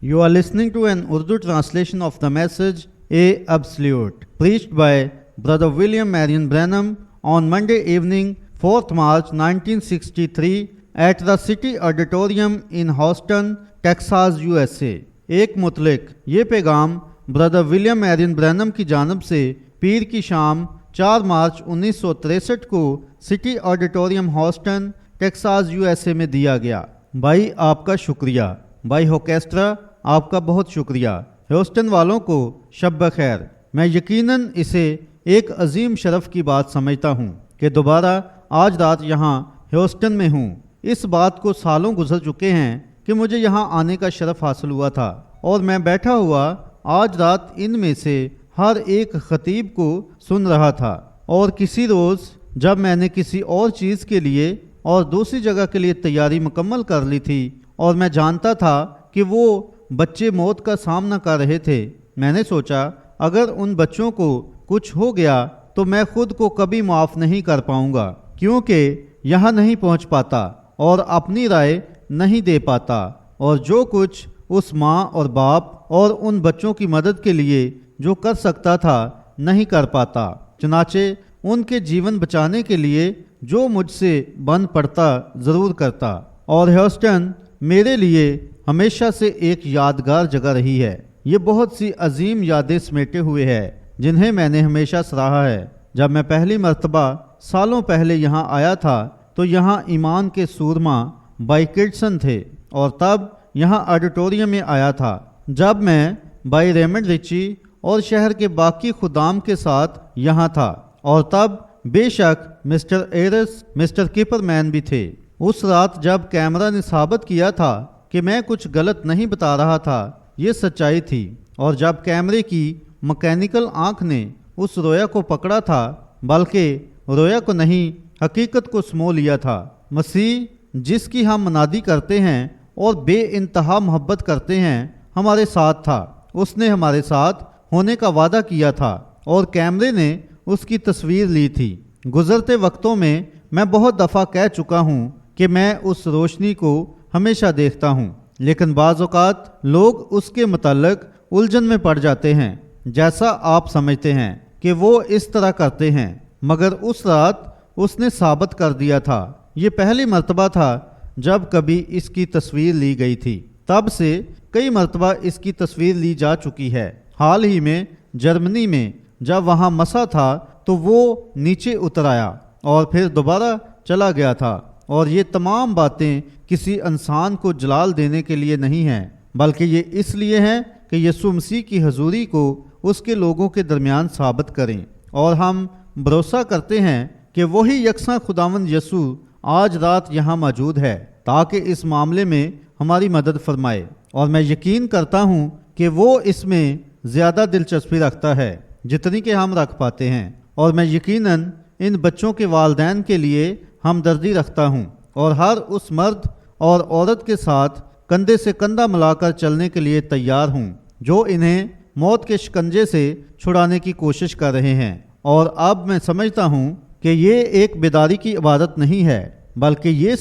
You are listening to an Urdu translation of the message A Absolute, preached by Brother William Marion Branham on Monday evening, 4th March 1963 at the City Auditorium in Houston, Texas, USA. ایک مطلق یہ پیغام برادر William marine برینم کی جانب سے پیر کی شام 4 مارچ 1963 کو city auditorium Houston Texas U S A میں دیا گیا۔ بھائی آپ کا شکریہ، بھائی ہوکیسٹرا آپ کا بہت شکریہ۔ ہیوسٹن والوں کو شب بخیر۔ میں یقیناً اسے ایک عظیم شرف کی بات سمجھتا ہوں کہ دوبارہ آج رات یہاں ہیوسٹن میں ہوں۔ اس بات کو سالوں گزر چکے ہیں کہ مجھے یہاں آنے کا شرف حاصل ہوا تھا، اور میں بیٹھا ہوا آج رات ان میں سے ہر ایک خطیب کو سن رہا تھا، اور کسی روز جب میں نے کسی اور چیز کے لیے اور دوسری جگہ کے لیے تیاری مکمل کر لی تھی اور میں جانتا تھا کہ وہ بچے موت کا سامنا کر رہے تھے، میں نے سوچا اگر ان بچوں کو کچھ ہو گیا تو میں خود کو کبھی معاف نہیں کر پاؤں گا، کیونکہ یہاں نہیں پہنچ پاتا اور اپنی رائے نہیں دے پاتا، اور جو کچھ اس ماں اور باپ اور ان بچوں کی مدد کے لیے جو کر سکتا تھا نہیں کر پاتا، چنانچہ ان کے جیون بچانے کے لیے جو مجھ سے بن پڑتا ضرور کرتا۔ اور ہیوسٹن میرے لیے ہمیشہ سے ایک یادگار جگہ رہی ہے۔ یہ بہت سی عظیم یادیں سمیٹے ہوئے ہے جنہیں میں نے ہمیشہ سراہا ہے۔ جب میں پہلی مرتبہ سالوں پہلے یہاں آیا تھا تو یہاں ایمان کے سورما بائی کڈسن تھے، اور تب یہاں آڈیٹوریم میں آیا تھا جب میں بائی ریمنڈ ریچی اور شہر کے باقی خدام کے ساتھ یہاں تھا، اور تب بے شک مسٹر ایرس مسٹر کیپر مین بھی تھے۔ اس رات جب کیمرہ نے ثابت کیا تھا کہ میں کچھ غلط نہیں بتا رہا تھا، یہ سچائی تھی، اور جب کیمرے کی مکینیکل آنکھ نے اس رویا کو پکڑا تھا، بلکہ رویا کو نہیں حقیقت کو سمو لیا تھا۔ مسیح جس کی ہم منادی کرتے ہیں اور بے انتہا محبت کرتے ہیں ہمارے ساتھ تھا۔ اس نے ہمارے ساتھ ہونے کا وعدہ کیا تھا، اور کیمرے نے اس کی تصویر لی تھی۔ گزرتے وقتوں میں بہت دفعہ کہہ چکا ہوں کہ میں اس روشنی کو ہمیشہ دیکھتا ہوں، لیکن بعض اوقات لوگ اس کے متعلق الجھن میں پڑ جاتے ہیں، جیسا آپ سمجھتے ہیں کہ وہ اس طرح کرتے ہیں، مگر اس رات اس نے ثابت کر دیا تھا۔ یہ پہلی مرتبہ تھا جب کبھی اس کی تصویر لی گئی تھی، تب سے کئی مرتبہ اس کی تصویر لی جا چکی ہے۔ حال ہی میں جرمنی میں جب وہاں مسا تھا تو وہ نیچے اتر آیا اور پھر دوبارہ چلا گیا تھا، اور یہ تمام باتیں کسی انسان کو جلال دینے کے لیے نہیں ہیں، بلکہ یہ اس لیے ہیں کہ یسوع مسیح کی حضوری کو اس کے لوگوں کے درمیان ثابت کریں، اور ہم بھروسہ کرتے ہیں کہ وہی یکساں خداوند یسوع آج رات یہاں موجود ہے تاکہ اس معاملے میں ہماری مدد فرمائے، اور میں یقین کرتا ہوں کہ وہ اس میں زیادہ دلچسپی رکھتا ہے جتنی کہ ہم رکھ پاتے ہیں، اور میں یقیناً ان بچوں کے والدین کے لیے ہمدردی رکھتا ہوں، اور ہر اس مرد اور عورت کے ساتھ کندھے سے کندھا ملا کر چلنے کے لیے تیار ہوں جو انہیں موت کے شکنجے سے چھڑانے کی کوشش کر رہے ہیں۔ اور اب میں سمجھتا ہوں کہ یہ ایک بیداری کی عبادت نہیں ہے، بلکہ یہ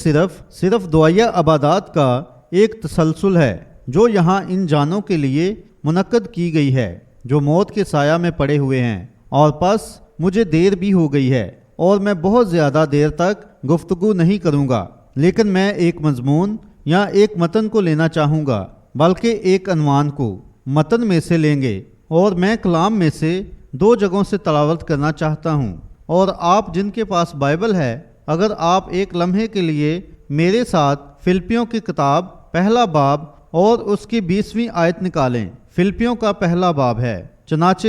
صرف دعائیہ عبادات کا ایک تسلسل ہے جو یہاں ان جانوں کے لیے منعقد کی گئی ہے جو موت کے سایہ میں پڑے ہوئے ہیں۔ اور پس مجھے دیر بھی ہو گئی ہے اور میں بہت زیادہ دیر تک گفتگو نہیں کروں گا، لیکن میں ایک مضمون یا ایک متن کو لینا چاہوں گا، بلکہ ایک عنوان کو متن میں سے لیں گے، اور میں کلام میں سے 2 جگہوں سے تلاوت کرنا چاہتا ہوں۔ اور آپ جن کے پاس بائبل ہے، اگر آپ ایک لمحے کے لیے میرے ساتھ فلپیوں کی کتاب پہلا باب اور اس کی 20ویں آیت نکالیں۔ فلپیوں کا پہلا باب ہے۔ چنانچہ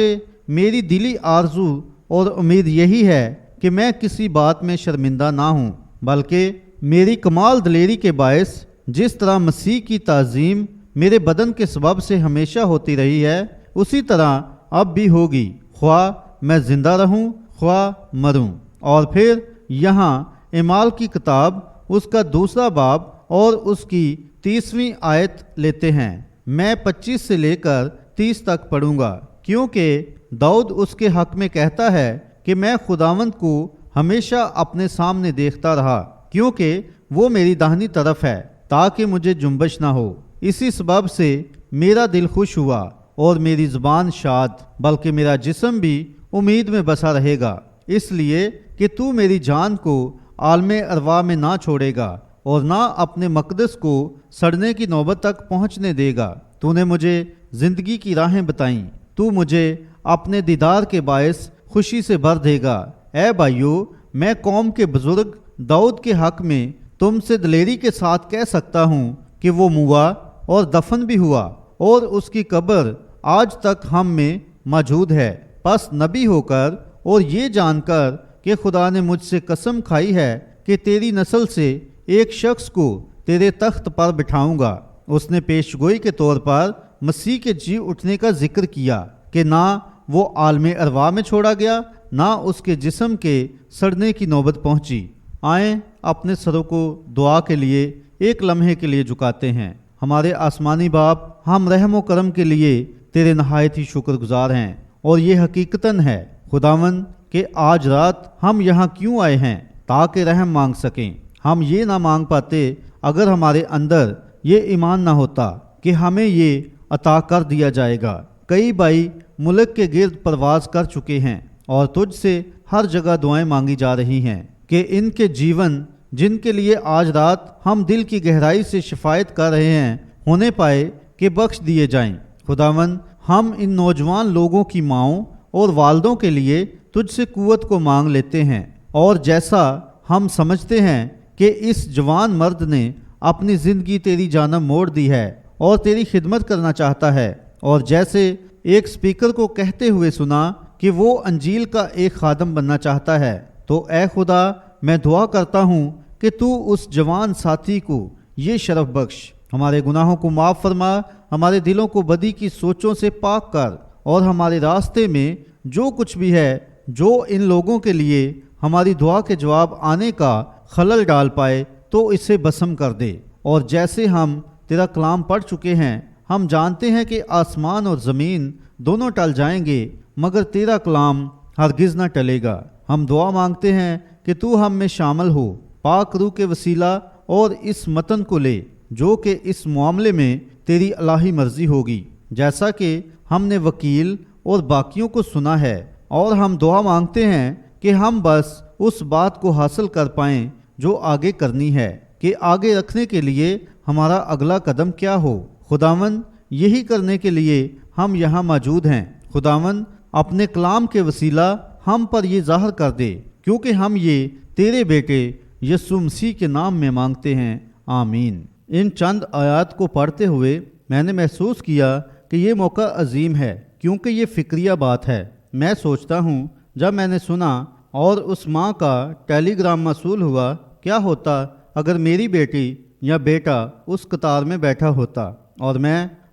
میری دلی آرزو اور امید یہی ہے کہ میں کسی بات میں شرمندہ نہ ہوں، بلکہ میری کمال دلیری کے باعث جس طرح مسیح کی تعظیم میرے بدن کے سبب سے ہمیشہ ہوتی رہی ہے، اسی طرح اب بھی ہوگی، خواہ میں زندہ رہوں خواہ مروں۔ اور پھر یہاں اعمال کی کتاب اس کا 2 باب اور اس کی 30ویں آیت لیتے ہیں۔ میں 25 سے لے کر 30 تک پڑھوں گا، کیونکہ داؤد اس کے حق میں کہتا ہے کہ میں خداوند کو ہمیشہ اپنے سامنے دیکھتا رہا، کیونکہ وہ میری داہنی طرف ہے تاکہ مجھے جنبش نہ ہو۔ اسی سبب سے میرا دل خوش ہوا اور میری زبان شاد، بلکہ میرا جسم بھی امید میں بسا رہے گا، اس لیے کہ تو میری جان کو عالم ارواح میں نہ چھوڑے گا اور نہ اپنے مقدس کو سڑنے کی نوبت تک پہنچنے دے گا۔ تو نے مجھے زندگی کی راہیں بتائیں، تو مجھے اپنے دیدار کے باعث خوشی سے بھر دے گا۔ اے بھائیو، میں قوم کے بزرگ داؤد کے حق میں تم سے دلیری کے ساتھ کہہ سکتا ہوں کہ وہ موا اور دفن بھی ہوا اور اس کی قبر آج تک ہم میں موجود ہے۔ پس نبی ہو کر اور یہ جان کر کہ خدا نے مجھ سے قسم کھائی ہے کہ تیری نسل سے ایک شخص کو تیرے تخت پر بٹھاؤں گا، اس نے پیش گوئی کے طور پر مسیح کے جی اٹھنے کا ذکر کیا کہ نہ وہ عالم ارواح میں چھوڑا گیا، نہ اس کے جسم کے سڑنے کی نوبت پہنچی۔ آئیں اپنے سروں کو دعا کے لیے ایک لمحے کے لیے جھکاتے ہیں۔ ہمارے آسمانی باپ، ہم رحم و کرم کے لیے تیرے نہایت ہی شکر گزار ہیں، اور یہ حقیقتاً ہے خداوند کہ آج رات ہم یہاں کیوں آئے ہیں تاکہ رحم مانگ سکیں۔ ہم یہ نہ مانگ پاتے اگر ہمارے اندر یہ ایمان نہ ہوتا کہ ہمیں یہ عطا کر دیا جائے گا۔ کئی بھائی ملک کے گرد پرواز کر چکے ہیں اور تجھ سے ہر جگہ دعائیں مانگی جا رہی ہیں کہ ان کے جیون جن کے لیے آج رات ہم دل کی گہرائی سے شفایت کر رہے ہیں ہونے پائے کہ بخش دیے جائیں۔ خداوند، ہم ان نوجوان لوگوں کی ماؤں اور والدوں کے لیے تجھ سے قوت کو مانگ لیتے ہیں، اور جیسا ہم سمجھتے ہیں کہ اس جوان مرد نے اپنی زندگی تیری جانب موڑ دی ہے اور تیری خدمت کرنا چاہتا ہے، اور جیسے ایک سپیکر کو کہتے ہوئے سنا کہ وہ انجیل کا ایک خادم بننا چاہتا ہے، تو اے خدا، میں دعا کرتا ہوں کہ تو اس جوان ساتھی کو یہ شرف بخش، ہمارے گناہوں کو معاف فرما، ہمارے دلوں کو بدی کی سوچوں سے پاک کر، اور ہمارے راستے میں جو کچھ بھی ہے جو ان لوگوں کے لیے ہماری دعا کے جواب آنے کا خلل ڈال پائے تو اسے بسم کر دے۔ اور جیسے ہم تیرا کلام پڑھ چکے ہیں، ہم جانتے ہیں کہ آسمان اور زمین دونوں ٹل جائیں گے مگر تیرا کلام ہرگز نہ ٹلے گا۔ ہم دعا مانگتے ہیں کہ تو ہم میں شامل ہو، پاک روح کے وسیلہ، اور اس متن کو لے جو کہ اس معاملے میں تیری الہی مرضی ہوگی، جیسا کہ ہم نے وکیل اور باقیوں کو سنا ہے، اور ہم دعا مانگتے ہیں کہ ہم بس اس بات کو حاصل کر پائیں جو آگے کرنی ہے، کہ آگے رکھنے کے لیے ہمارا اگلا قدم کیا ہو۔ خداوند، یہی کرنے کے لیے ہم یہاں موجود ہیں۔ خداوند، اپنے کلام کے وسیلہ ہم پر یہ ظاہر کر دے، کیونکہ ہم یہ تیرے بیٹے یسوع مسیح کے نام میں مانگتے ہیں، آمین۔ ان چند آیات کو پڑھتے ہوئے میں نے محسوس کیا کہ یہ موقع عظیم ہے، کیونکہ یہ فکریہ بات ہے۔ میں سوچتا ہوں جب میں نے سنا اور اس ماں کا ٹیلی گرام موصول ہوا، کیا ہوتا اگر میری بیٹی یا بیٹا اس قطار میں بیٹھا ہوتا، اور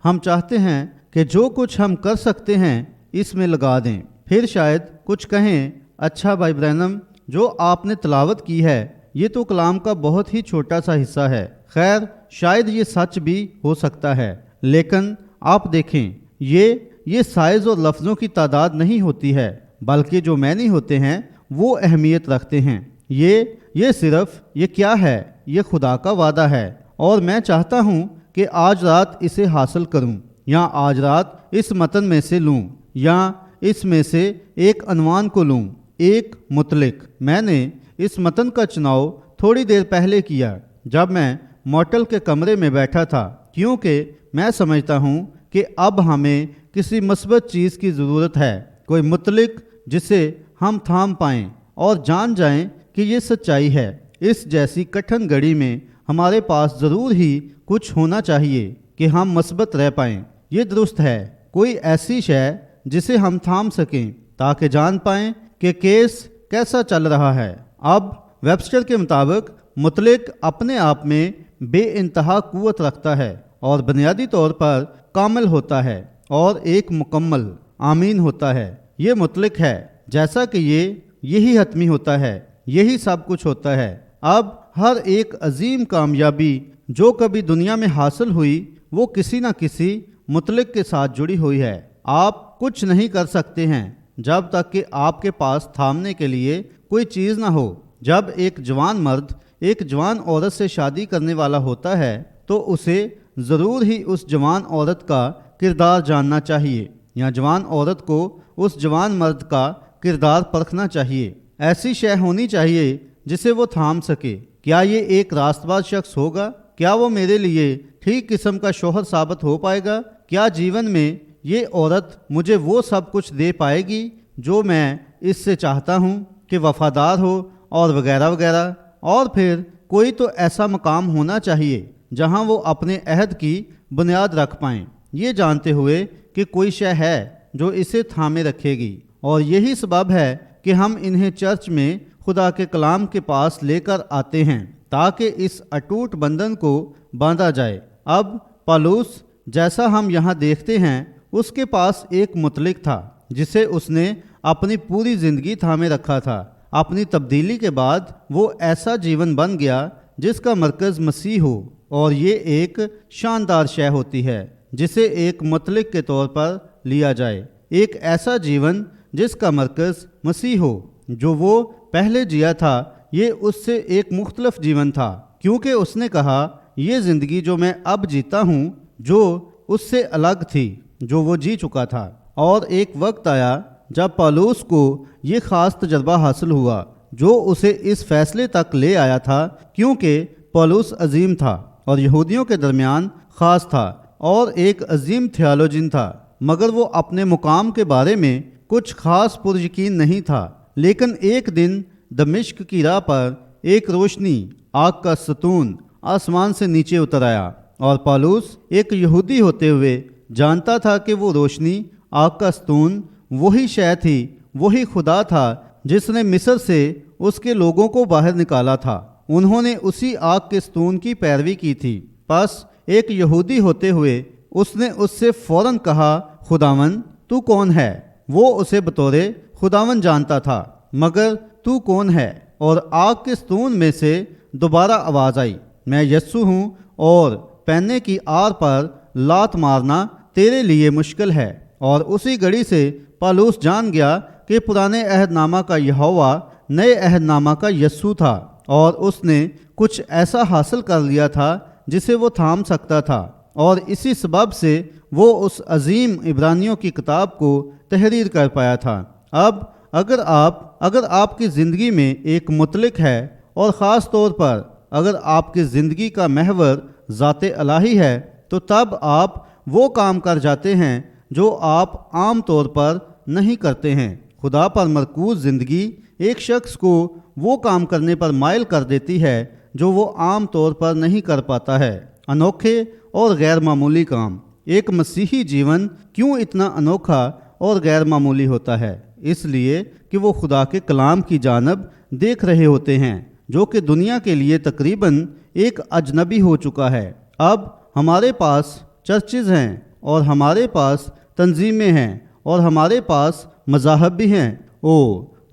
ہم چاہتے ہیں کہ جو کچھ ہم کر سکتے ہیں اس میں لگا دیں۔ پھر شاید کچھ کہیں، اچھا بھائی برینم، جو آپ نے تلاوت کی ہے یہ تو کلام کا بہت ہی چھوٹا سا حصہ ہے۔ خیر، شاید یہ سچ بھی ہو سکتا ہے، لیکن آپ دیکھیں، یہ سائز اور لفظوں کی تعداد نہیں ہوتی ہے، بلکہ جو معنی ہوتے ہیں وہ اہمیت رکھتے ہیں۔ یہ صرف یہ کیا ہے، یہ خدا کا وعدہ ہے، اور میں چاہتا ہوں کہ آج رات اسے حاصل کروں، یا آج رات اس متن میں سے لوں، یا اس میں سے ایک عنوان کو لوں، ایک مطلق۔ میں نے اس متن کا چناؤ تھوڑی دیر پہلے کیا جب میں موٹل کے کمرے میں بیٹھا تھا، کیونکہ میں سمجھتا ہوں کہ اب ہمیں کسی مثبت چیز کی ضرورت ہے، کوئی مطلق جسے ہم تھام پائیں اور جان جائیں کہ یہ سچائی ہے۔ اس جیسی کٹھن گھڑی میں ہمارے پاس ضرور ہی کچھ ہونا چاہیے کہ ہم مثبت رہ پائیں۔ یہ درست ہے، کوئی ایسی شے جسے ہم تھام سکیں تاکہ جان پائیں کہ کیس کیسا چل رہا ہے۔ اب ویبسٹر کے مطابق مطلق اپنے آپ میں بے انتہا قوت رکھتا ہے اور بنیادی طور پر کامل ہوتا ہے اور ایک مکمل آمین ہوتا ہے۔ یہ مطلق ہے، جیسا کہ یہی حتمی ہوتا ہے، یہی سب کچھ ہوتا ہے۔ اب ہر ایک عظیم کامیابی جو کبھی دنیا میں حاصل ہوئی وہ کسی نہ کسی مطلق کے ساتھ جڑی ہوئی ہے۔ آپ کچھ نہیں کر سکتے ہیں جب تک کہ آپ کے پاس تھامنے کے لیے کوئی چیز نہ ہو۔ جب ایک جوان مرد ایک جوان عورت سے شادی کرنے والا ہوتا ہے تو اسے ضرور ہی اس جوان عورت کا کردار جاننا چاہیے یا جوان عورت کو اس جوان مرد کا کردار پرکھنا چاہیے۔ ایسی شے ہونی چاہیے جسے وہ تھام سکے۔ کیا یہ ایک راست باز شخص ہوگا؟ کیا وہ میرے لیے ٹھیک قسم کا شوہر ثابت ہو پائے گا؟ کیا جیون میں یہ عورت مجھے وہ سب کچھ دے پائے گی جو میں اس سے چاہتا ہوں کہ وفادار ہو اور وغیرہ وغیرہ؟ اور پھر کوئی تو ایسا مقام ہونا چاہیے جہاں وہ اپنے عہد کی بنیاد رکھ پائیں، یہ جانتے ہوئے کہ کوئی شے ہے جو اسے تھامے رکھے گی۔ اور یہی سبب ہے کہ ہم انہیں چرچ میں خدا کے کلام کے پاس لے کر آتے ہیں تاکہ اس اٹوٹ بندھن کو باندھا جائے۔ اب پالوس جیسا ہم یہاں دیکھتے ہیں، اس کے پاس ایک مطلق تھا جسے اس نے اپنی پوری زندگی تھامے رکھا تھا۔ اپنی تبدیلی کے بعد وہ ایسا جیون بن گیا جس کا مرکز مسیح ہو، اور یہ ایک شاندار شے ہوتی ہے جسے ایک مطلق کے طور پر لیا جائے۔ ایک ایسا جیون جس کا مرکز مسیح ہو۔ جو وہ پہلے جیا تھا یہ اس سے ایک مختلف جیون تھا، کیونکہ اس نے کہا یہ زندگی جو میں اب جیتا ہوں جو اس سے الگ تھی جو وہ جی چکا تھا۔ اور ایک وقت آیا جب پالوس کو یہ خاص تجربہ حاصل ہوا جو اسے اس فیصلے تک لے آیا تھا، کیونکہ پالوس عظیم تھا اور یہودیوں کے درمیان خاص تھا اور ایک عظیم تھیالوجن تھا، مگر وہ اپنے مقام کے بارے میں کچھ خاص پر یقین نہیں تھا۔ لیکن ایک دن دمشق کی راہ پر ایک روشنی، آگ کا ستون آسمان سے نیچے اتر آیا، اور پالوس ایک یہودی ہوتے ہوئے جانتا تھا کہ وہ روشنی، آگ کا ستون وہی شے تھی، وہی خدا تھا جس نے مصر سے اس کے لوگوں کو باہر نکالا تھا۔ انہوں نے اسی آگ کے ستون کی پیروی کی تھی۔ پس ایک یہودی ہوتے ہوئے اس نے اس سے فوراً کہا، خداوند تو کون ہے؟ وہ اسے بطور خداوند جانتا تھا، مگر تو کون ہے؟ اور آگ کے ستون میں سے دوبارہ آواز آئی، میں یسوع ہوں، اور پہننے کی آر پر لات مارنا تیرے لیے مشکل ہے۔ اور اسی گھڑی سے پالوس جان گیا کہ پرانے عہد نامہ کا یہوہ نئے عہد نامہ کا یسوع تھا، اور اس نے کچھ ایسا حاصل کر لیا تھا جسے وہ تھام سکتا تھا، اور اسی سبب سے وہ اس عظیم عبرانیوں کی کتاب کو تحریر کر پایا تھا۔ اب اگر آپ کی زندگی میں ایک مطلق ہے، اور خاص طور پر اگر آپ کی زندگی کا محور ذات الہی ہے، تو تب آپ وہ کام کر جاتے ہیں جو آپ عام طور پر نہیں کرتے ہیں۔ خدا پر مرکوز زندگی ایک شخص کو وہ کام کرنے پر مائل کر دیتی ہے جو وہ عام طور پر نہیں کر پاتا ہے، انوکھے اور غیر معمولی کام۔ ایک مسیحی جیون کیوں اتنا انوکھا اور غیر معمولی ہوتا ہے؟ اس لیے کہ وہ خدا کے کلام کی جانب دیکھ رہے ہوتے ہیں جو کہ دنیا کے لیے تقریباً ایک اجنبی ہو چکا ہے۔ اب ہمارے پاس چرچز ہیں، اور ہمارے پاس تنظیمیں ہیں، اور ہمارے پاس مذاہب بھی ہیں۔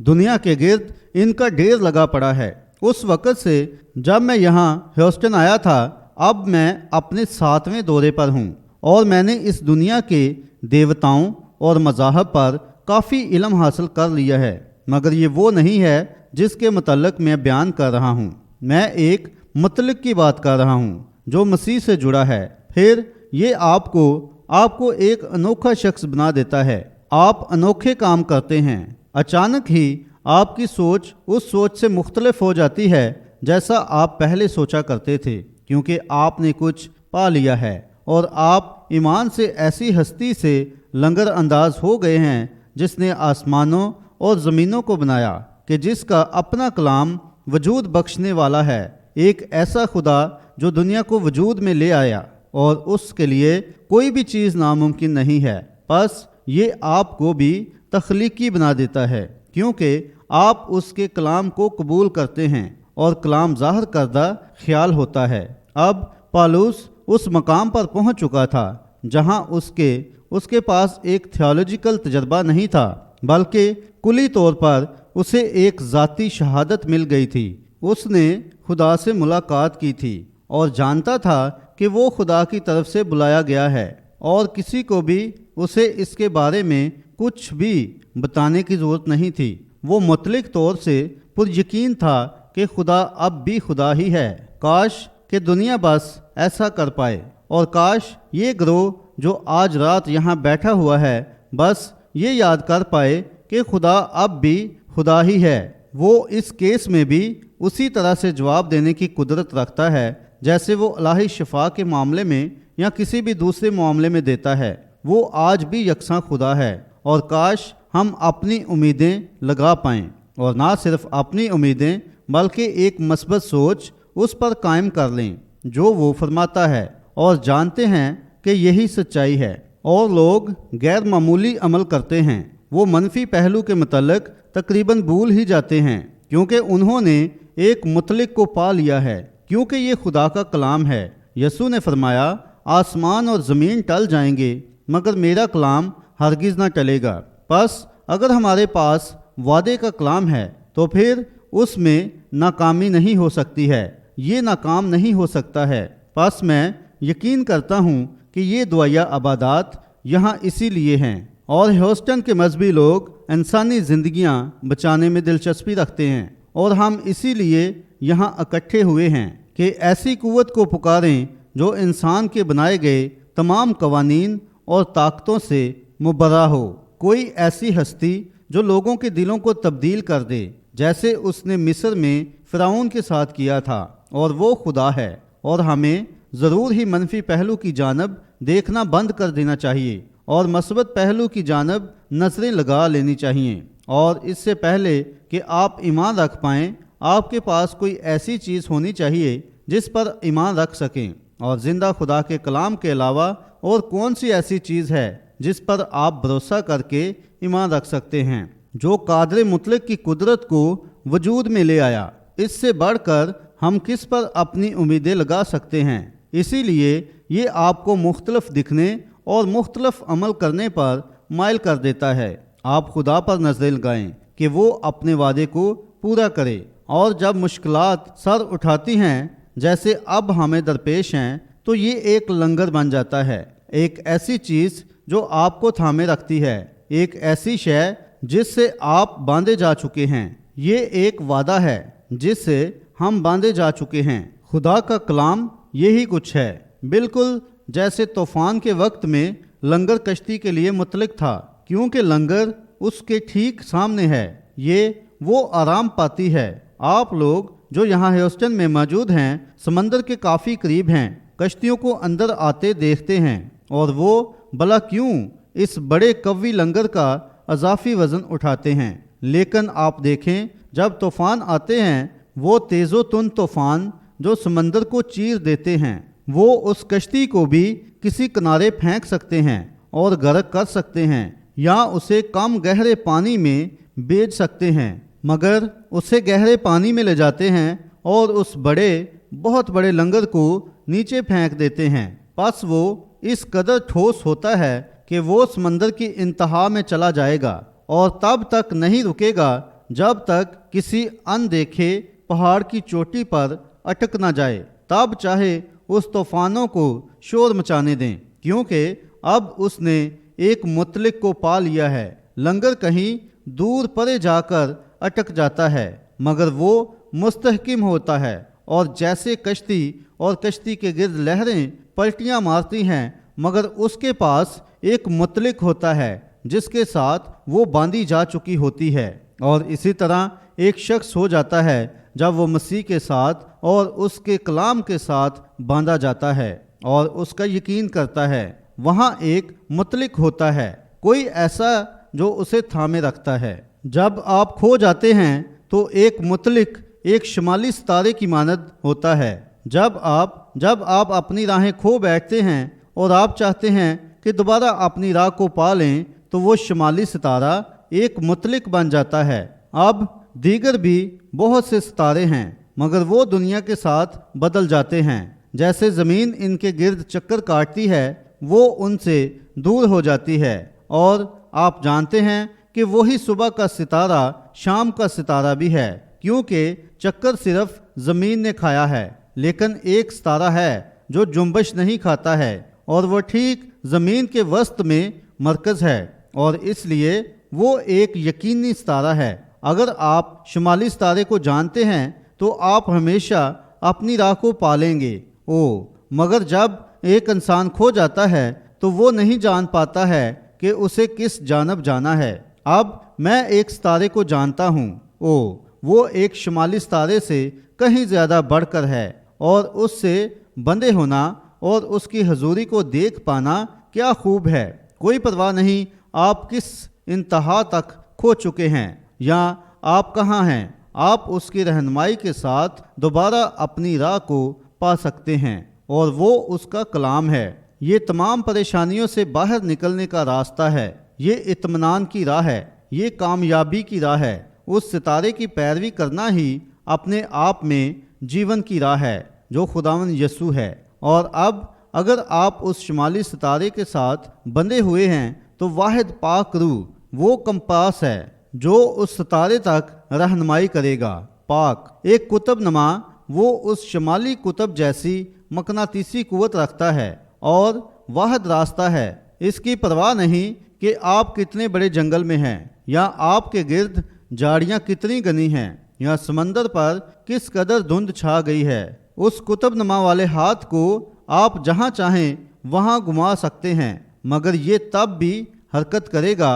دنیا کے گرد ان کا ڈھیر لگا پڑا ہے۔ اس وقت سے جب میں یہاں ہیوسٹن آیا تھا، اب میں اپنے 7ویں دورے پر ہوں، اور میں نے اس دنیا کے دیوتاؤں اور مذاہب پر کافی علم حاصل کر لیا ہے، مگر یہ وہ نہیں ہے جس کے متعلق میں بیان کر رہا ہوں۔ میں ایک مطلق کی بات کر رہا ہوں جو مسیح سے جڑا ہے۔ پھر یہ آپ کو ایک انوکھا شخص بنا دیتا ہے۔ آپ انوکھے کام کرتے ہیں۔ اچانک ہی آپ کی سوچ اس سوچ سے مختلف ہو جاتی ہے جیسا آپ پہلے سوچا کرتے تھے، کیونکہ آپ نے کچھ پا لیا ہے، اور آپ ایمان سے ایسی ہستی سے لنگر انداز ہو گئے ہیں جس نے آسمانوں اور زمینوں کو بنایا، کہ جس کا اپنا کلام وجود بخشنے والا ہے، ایک ایسا خدا جو دنیا کو وجود میں لے آیا، اور اس کے لیے کوئی بھی چیز ناممکن نہیں ہے۔ پس یہ آپ کو بھی تخلیقی بنا دیتا ہے، کیونکہ آپ اس کے کلام کو قبول کرتے ہیں، اور کلام ظاہر کردہ خیال ہوتا ہے۔ اب پالوس اس مقام پر پہنچ چکا تھا جہاں اس کے پاس ایک تھیولوجیکل تجربہ نہیں تھا، بلکہ کلی طور پر اسے ایک ذاتی شہادت مل گئی تھی۔ اس نے خدا سے ملاقات کی تھی اور جانتا تھا کہ وہ خدا کی طرف سے بلایا گیا ہے، اور کسی کو بھی اسے اس کے بارے میں کچھ بھی بتانے کی ضرورت نہیں تھی۔ وہ مطلق طور سے پر یقین تھا کہ خدا اب بھی خدا ہی ہے۔ کاش کہ دنیا بس ایسا کر پائے اور کاش یہ گروہ جو آج رات یہاں بیٹھا ہوا ہے بس یہ یاد کر پائے کہ خدا اب بھی خدا ہی ہے۔ وہ اس کیس میں بھی اسی طرح سے جواب دینے کی قدرت رکھتا ہے جیسے وہ الہی شفا کے معاملے میں یا کسی بھی دوسرے معاملے میں دیتا ہے۔ وہ آج بھی یکساں خدا ہے، اور کاش ہم اپنی امیدیں لگا پائیں، اور نہ صرف اپنی امیدیں بلکہ ایک مثبت سوچ اس پر قائم کر لیں جو وہ فرماتا ہے، اور جانتے ہیں کہ یہی سچائی ہے۔ اور لوگ غیر معمولی عمل کرتے ہیں، وہ منفی پہلو کے متعلق تقریباً بھول ہی جاتے ہیں کیونکہ انہوں نے ایک مطلق کو پا لیا ہے، کیونکہ یہ خدا کا کلام ہے۔ یسوع نے فرمایا، آسمان اور زمین ٹل جائیں گے مگر میرا کلام ہرگز نہ ٹلے گا۔ پس اگر ہمارے پاس وعدے کا کلام ہے تو پھر اس میں ناکامی نہیں ہو سکتی ہے، یہ ناکام نہیں ہو سکتا ہے۔ پس میں یقین کرتا ہوں کہ یہ دعائیہ عبادات یہاں اسی لیے ہیں، اور ہیوسٹن کے مذہبی لوگ انسانی زندگیاں بچانے میں دلچسپی رکھتے ہیں، اور ہم اسی لیے یہاں اکٹھے ہوئے ہیں کہ ایسی قوت کو پکاریں جو انسان کے بنائے گئے تمام قوانین اور طاقتوں سے مبرہ ہو۔ کوئی ایسی ہستی جو لوگوں کے دلوں کو تبدیل کر دے جیسے اس نے مصر میں فرعون کے ساتھ کیا تھا، اور وہ خدا ہے۔ اور ہمیں ضرور ہی منفی پہلو کی جانب دیکھنا بند کر دینا چاہیے اور مثبت پہلو کی جانب نظریں لگا لینی چاہیے۔ اور اس سے پہلے کہ آپ ایمان رکھ پائیں، آپ کے پاس کوئی ایسی چیز ہونی چاہیے جس پر ایمان رکھ سکیں، اور زندہ خدا کے کلام کے علاوہ اور کون سی ایسی چیز ہے جس پر آپ بھروسہ کر کے ایمان رکھ سکتے ہیں، جو قادر مطلق کی قدرت کو وجود میں لے آیا۔ اس سے بڑھ کر ہم کس پر اپنی امیدیں لگا سکتے ہیں؟ اسی لیے یہ آپ کو مختلف دکھنے اور مختلف عمل کرنے پر مائل کر دیتا ہے۔ آپ خدا پر نظریں لگائیں کہ وہ اپنے وعدے کو پورا کرے، اور جب مشکلات سر اٹھاتی ہیں جیسے اب ہمیں درپیش ہیں تو یہ ایک لنگر بن جاتا ہے، ایک ایسی چیز جو آپ کو تھامے رکھتی ہے، ایک ایسی شے جس سے آپ باندھے جا چکے ہیں۔ یہ ایک وعدہ ہے جس سے ہم باندھے جا چکے ہیں۔ خدا کا کلام یہی کچھ ہے، بالکل جیسے طوفان کے وقت میں لنگر کشتی کے لیے مطلق تھا، کیونکہ لنگر اس کے ٹھیک سامنے ہے، یہ وہ آرام پاتی ہے۔ آپ لوگ جو یہاں ہیوسٹن میں موجود ہیں سمندر کے کافی قریب ہیں، کشتیوں کو اندر آتے دیکھتے ہیں، اور وہ بلا کیوں اس بڑے قوی لنگر کا اضافی وزن اٹھاتے ہیں۔ لیکن آپ دیکھیں جب طوفان آتے ہیں، وہ تیز و تند طوفان جو سمندر کو چیر دیتے ہیں، وہ اس کشتی کو بھی کسی کنارے پھینک سکتے ہیں اور غرق کر سکتے ہیں، یا اسے کم گہرے پانی میں بیچ سکتے ہیں، مگر اسے گہرے پانی میں لے جاتے ہیں اور اس بہت بڑے لنگر کو نیچے پھینک دیتے ہیں۔ پس وہ اس قدر ٹھوس ہوتا ہے کہ وہ سمندر کی انتہا میں چلا جائے گا اور تب تک نہیں رکے گا جب تک کسی اندیکھے پہاڑ کی چوٹی پر اٹک نہ جائے۔ تب چاہے اس طوفانوں کو شور مچانے دیں، کیونکہ اب اس نے ایک مطلق کو پا لیا ہے۔ لنگر کہیں دور پرے جا کر اٹک جاتا ہے، مگر وہ مستحکم ہوتا ہے، اور جیسے کشتی اور کشتی کے گرد لہریں پلٹیاں مارتی ہیں، مگر اس کے پاس ایک مطلق ہوتا ہے جس کے ساتھ وہ باندھی جا چکی ہوتی ہے۔ اور اسی طرح ایک شخص ہو جاتا ہے جب وہ مسیح کے ساتھ اور اس کے کلام کے ساتھ باندھا جاتا ہے اور اس کا یقین کرتا ہے۔ وہاں ایک مطلق ہوتا ہے، کوئی ایسا جو اسے تھامے رکھتا ہے۔ جب آپ کھو جاتے ہیں تو ایک مطلق ایک شمالی ستارے کی مانند ہوتا ہے۔ جب آپ اپنی راہیں کھو بیٹھتے ہیں اور آپ چاہتے ہیں کہ دوبارہ اپنی راہ کو پا لیں تو وہ شمالی ستارہ ایک مطلق بن جاتا ہے۔ اب دیگر بھی بہت سے ستارے ہیں، مگر وہ دنیا کے ساتھ بدل جاتے ہیں۔ جیسے زمین ان کے گرد چکر کاٹتی ہے، وہ ان سے دور ہو جاتی ہے، اور آپ جانتے ہیں کہ وہی صبح کا ستارہ شام کا ستارہ بھی ہے، کیونکہ چکر صرف زمین نے کھایا ہے۔ لیکن ایک ستارہ ہے جو جنبش نہیں کھاتا ہے، اور وہ ٹھیک زمین کے وسط میں مرکز ہے، اور اس لیے وہ ایک یقینی ستارہ ہے۔ اگر آپ شمالی ستارے کو جانتے ہیں تو آپ ہمیشہ اپنی راہ کو پالیں گے۔ مگر جب ایک انسان کھو جاتا ہے تو وہ نہیں جان پاتا ہے کہ اسے کس جانب جانا ہے۔ اب میں ایک ستارے کو جانتا ہوں، وہ ایک شمالی ستارے سے کہیں زیادہ بڑھ کر ہے، اور اس سے بندھے ہونا اور اس کی حضوری کو دیکھ پانا کیا خوب ہے۔ کوئی پرواہ نہیں آپ کس انتہا تک کھو چکے ہیں یا آپ کہاں ہیں، آپ اس کی رہنمائی کے ساتھ دوبارہ اپنی راہ کو پا سکتے ہیں، اور وہ اس کا کلام ہے۔ یہ تمام پریشانیوں سے باہر نکلنے کا راستہ ہے، یہ اطمینان کی راہ ہے، یہ کامیابی کی راہ ہے۔ اس ستارے کی پیروی کرنا ہی اپنے آپ میں جیون کی راہ ہے جو خداوند یسوع ہے۔ اور اب اگر آپ اس شمالی ستارے کے ساتھ بندھے ہوئے ہیں تو واحد پاک روح وہ کمپاس ہے جو اس ستارے تک رہنمائی کرے گا۔ پاک ایک قطب نما، وہ اس شمالی قطب جیسی مقناطیسی قوت رکھتا ہے اور واحد راستہ ہے۔ اس کی پرواہ نہیں کہ آپ کتنے بڑے جنگل میں ہیں، یا آپ کے گرد جھاڑیاں کتنی گھنی ہیں، یا سمندر پر کس قدر دھند چھا گئی ہے۔ اس قطب نما والے ہاتھ کو آپ جہاں چاہیں وہاں گھما سکتے ہیں، مگر یہ تب بھی حرکت کرے گا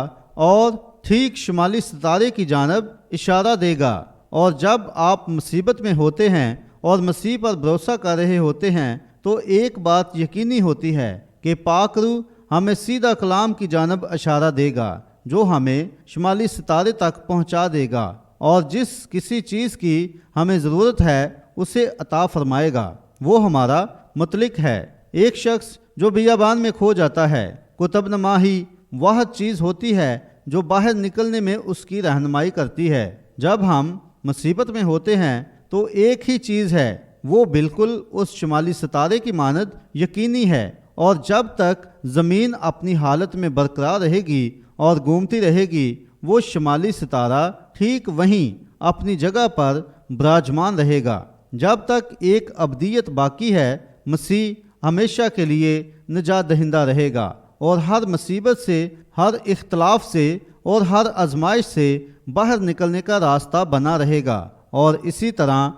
اور ٹھیک شمالی ستارے کی جانب اشارہ دے گا۔ اور جب آپ مصیبت میں ہوتے ہیں اور مسیح پر بھروسہ کر رہے ہوتے ہیں تو ایک بات یقینی ہوتی ہے کہ پاک روح ہمیں سیدھا کلام کی جانب اشارہ دے گا جو ہمیں شمالی ستارے تک پہنچا دے گا، اور جس کسی چیز کی ہمیں ضرورت ہے اسے عطا فرمائے گا۔ وہ ہمارا مطلق ہے۔ ایک شخص جو بیابان میں کھو جاتا ہے، قطب نما ہی واحد چیز ہوتی ہے جو باہر نکلنے میں اس کی رہنمائی کرتی ہے۔ جب ہم مصیبت میں ہوتے ہیں تو ایک ہی چیز ہے، وہ بالکل اس شمالی ستارے کی مانند یقینی ہے، اور جب تک زمین اپنی حالت میں برقرار رہے گی اور گھومتی رہے گی، وہ شمالی ستارہ ٹھیک وہیں اپنی جگہ پر براجمان رہے گا۔ جب تک ایک ابدیت باقی ہے، مسیح ہمیشہ کے لیے نجات دہندہ رہے گا، اور ہر مصیبت سے، ہر اختلاف سے اور ہر آزمائش سے باہر نکلنے کا راستہ بنا رہے گا۔ اور اسی طرح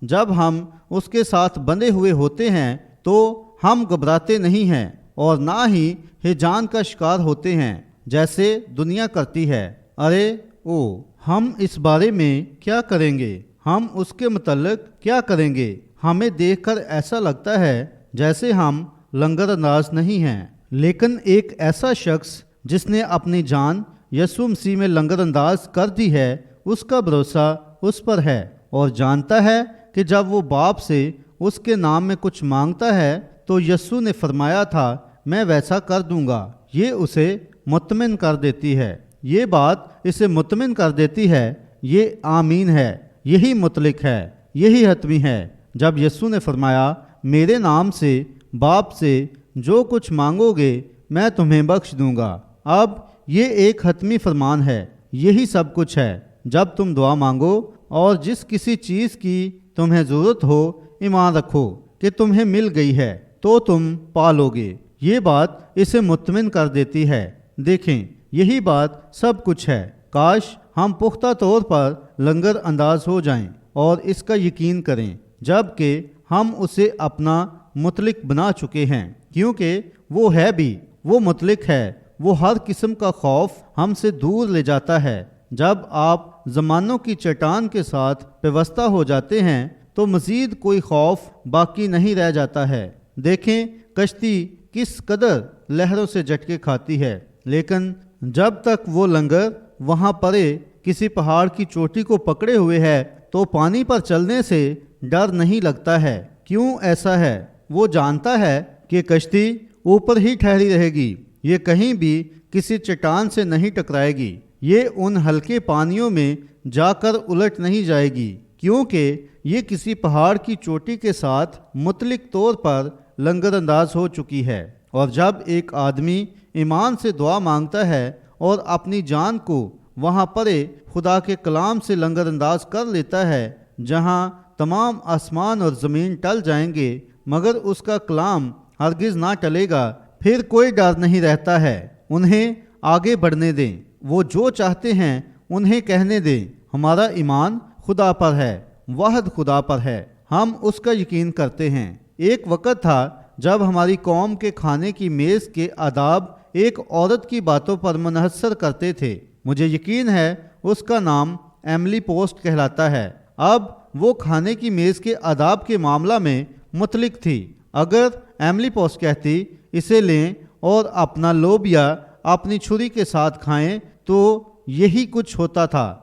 جب ہم اس کے ساتھ بندھے ہوئے ہوتے ہیں تو ہم گھبراتے نہیں ہیں اور نہ ہی ہیجان کا شکار ہوتے ہیں جیسے دنیا کرتی ہے۔ ہم اس بارے میں کیا کریں گے؟ ہم اس کے متعلق کیا کریں گے؟ ہمیں دیکھ کر ایسا لگتا ہے جیسے ہم لنگر انداز نہیں ہیں، لیکن ایک ایسا شخص جس نے اپنی جان یسوع مسیح میں لنگر انداز کر دی ہے، اس کا بھروسہ اس پر ہے اور جانتا ہے کہ جب وہ باپ سے اس کے نام میں کچھ مانگتا ہے تو یسوع نے فرمایا تھا میں ویسا کر دوں گا۔ یہ اسے مطمئن کر دیتی ہے، یہ بات اسے مطمئن کر دیتی ہے، یہ آمین ہے، یہی مطلق ہے، یہی حتمی ہے۔ جب یسوع نے فرمایا میرے نام سے باپ سے جو کچھ مانگو گے میں تمہیں بخش دوں گا، اب یہ ایک حتمی فرمان ہے، یہی سب کچھ ہے۔ جب تم دعا مانگو اور جس کسی چیز کی تمہیں ضرورت ہو ایمان رکھو کہ تمہیں مل گئی ہے تو تم پا لو گے۔ یہ بات اسے مطمئن کر دیتی ہے۔ دیکھیں یہی بات سب کچھ ہے۔ کاش ہم پختہ طور پر لنگر انداز ہو جائیں اور اس کا یقین کریں، جبکہ ہم اسے اپنا مطلق بنا چکے ہیں، کیونکہ وہ ہے بھی، وہ مطلق ہے۔ وہ ہر قسم کا خوف ہم سے دور لے جاتا ہے۔ جب آپ زمانوں کی چٹان کے ساتھ پیوستہ ہو جاتے ہیں تو مزید کوئی خوف باقی نہیں رہ جاتا ہے۔ دیکھیں کشتی کس قدر لہروں سے جھٹکے کھاتی ہے، لیکن جب تک وہ لنگر وہاں پرے کسی پہاڑ کی چوٹی کو پکڑے ہوئے ہے تو پانی پر چلنے سے ڈر نہیں لگتا ہے۔ کیوں ایسا ہے؟ وہ جانتا ہے کہ کشتی اوپر ہی ٹھہری رہے گی، یہ کہیں بھی کسی چٹان سے نہیں ٹکرائے گی، یہ ان ہلکے پانیوں میں جا کر الٹ نہیں جائے گی، کیونکہ یہ کسی پہاڑ کی چوٹی کے ساتھ مطلق طور پر لنگر انداز ہو چکی ہے۔ اور جب ایک آدمی ایمان سے دعا مانگتا ہے اور اپنی جان کو وہاں پرے خدا کے کلام سے لنگر انداز کر لیتا ہے جہاں تمام آسمان اور زمین ٹل جائیں گے مگر اس کا کلام ہرگز نہ ٹلے گا، پھر کوئی ڈر نہیں رہتا ہے۔ انہیں آگے بڑھنے دیں، وہ جو چاہتے ہیں انہیں کہنے دیں۔ ہمارا ایمان خدا پر ہے، واحد خدا پر ہے، ہم اس کا یقین کرتے ہیں۔ ایک وقت تھا جب ہماری قوم کے کھانے کی میز کے آداب ایک عورت کی باتوں پر منحصر کرتے تھے۔ مجھے یقین ہے اس کا نام ایملی پوسٹ کہلاتا ہے۔ اب وہ کھانے کی میز کے آداب کے معاملہ میں مطلق تھی۔ اگر ایملی پوسٹ کہتی اسے لیں اور اپنا لوبیا اپنی چھری کے ساتھ کھائیں تو یہی کچھ ہوتا تھا۔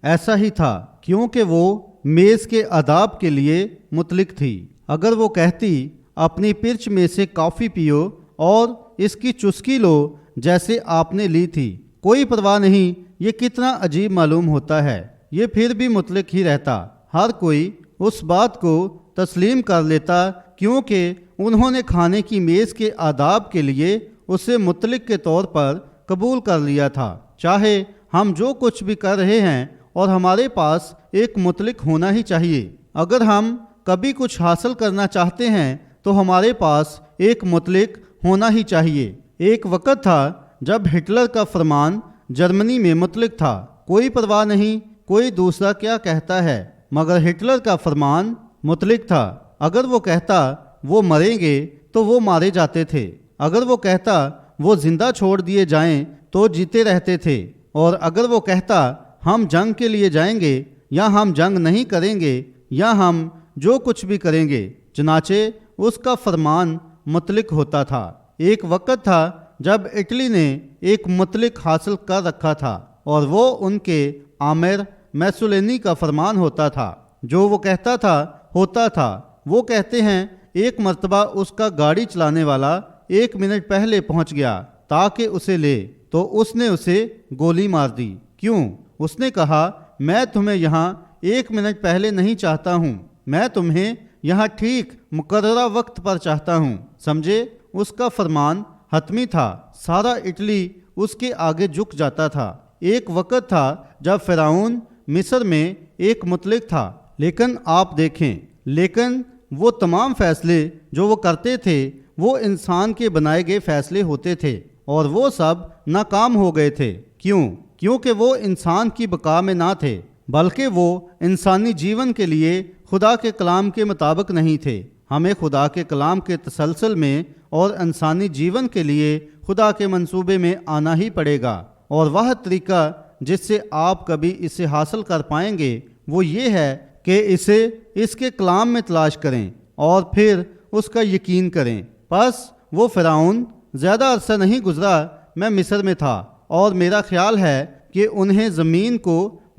ایسا ہی تھا کیونکہ وہ میز کے آداب کے لیے مطلق تھی۔ اگر وہ کہتی اپنی پرچ میں سے کافی پیو اور اس کی چسکی لو جیسے آپ نے لی تھی، کوئی پرواہ نہیں یہ کتنا عجیب معلوم ہوتا ہے، یہ پھر بھی مطلق ہی رہتا۔ ہر کوئی اس بات کو تسلیم کر لیتا کیونکہ انہوں نے کھانے کی میز کے آداب کے لیے اسے مطلق کے طور پر قبول کر لیا تھا۔ چاہے ہم جو کچھ بھی کر رہے ہیں اور ہمارے پاس ایک مطلق ہونا ہی چاہیے۔ اگر ہم کبھی کچھ حاصل کرنا چاہتے ہیں تو ہمارے پاس ایک مطلق ہونا ہی چاہیے۔ ایک وقت تھا جب ہٹلر کا فرمان جرمنی میں مطلق تھا، کوئی پرواہ نہیں کوئی دوسرا کیا کہتا ہے، مگر ہٹلر کا فرمان مطلق تھا۔ اگر وہ کہتا وہ مریں گے تو وہ مارے جاتے تھے، اگر وہ کہتا وہ زندہ چھوڑ دیے جائیں تو جیتے رہتے تھے، اور اگر وہ کہتا ہم جنگ کے لیے جائیں گے یا ہم جنگ نہیں کریں گے یا ہم جو کچھ بھی کریں گے، چنانچہ اس کا فرمان مطلق ہوتا تھا۔ ایک وقت تھا جب اٹلی نے ایک مطلق حاصل کر رکھا تھا اور وہ ان کے آمر میسولینی کا فرمان ہوتا تھا۔ جو وہ کہتا تھا ہوتا تھا۔ وہ کہتے ہیں ایک مرتبہ اس کا گاڑی چلانے والا 1 منٹ پہلے پہنچ گیا تاکہ اسے لے تو اس نے اسے گولی مار دی۔ کیوں؟ اس نے کہا میں تمہیں یہاں 1 منٹ پہلے نہیں چاہتا ہوں، میں تمہیں یہاں ٹھیک مقررہ وقت پر چاہتا ہوں۔ سمجھے؟ اس کا فرمان حتمی تھا، سارا اٹلی اس کے آگے جھک جاتا تھا۔ ایک وقت تھا جب فرعون مصر میں ایک مطلق تھا، لیکن آپ دیکھیں، لیکن وہ تمام فیصلے جو وہ کرتے تھے وہ انسان کے بنائے گئے فیصلے ہوتے تھے اور وہ سب ناکام ہو گئے تھے۔ کیوں؟ کیونکہ وہ انسان کی بقا میں نہ تھے، بلکہ وہ انسانی جیون کے لیے خدا کے کلام کے مطابق نہیں تھے۔ ہمیں خدا کے کلام کے تسلسل میں اور انسانی جیون کے لیے خدا کے منصوبے میں آنا ہی پڑے گا، اور وہ طریقہ جس سے آپ کبھی اسے حاصل کر پائیں گے وہ یہ ہے کہ اسے اس کے کلام میں تلاش کریں اور پھر اس کا یقین کریں۔ پس وہ فرعون زیادہ عرصہ نہیں گزرا میں مصر میں تھا، اور میرا خیال ہے کہ انہیں زمین کو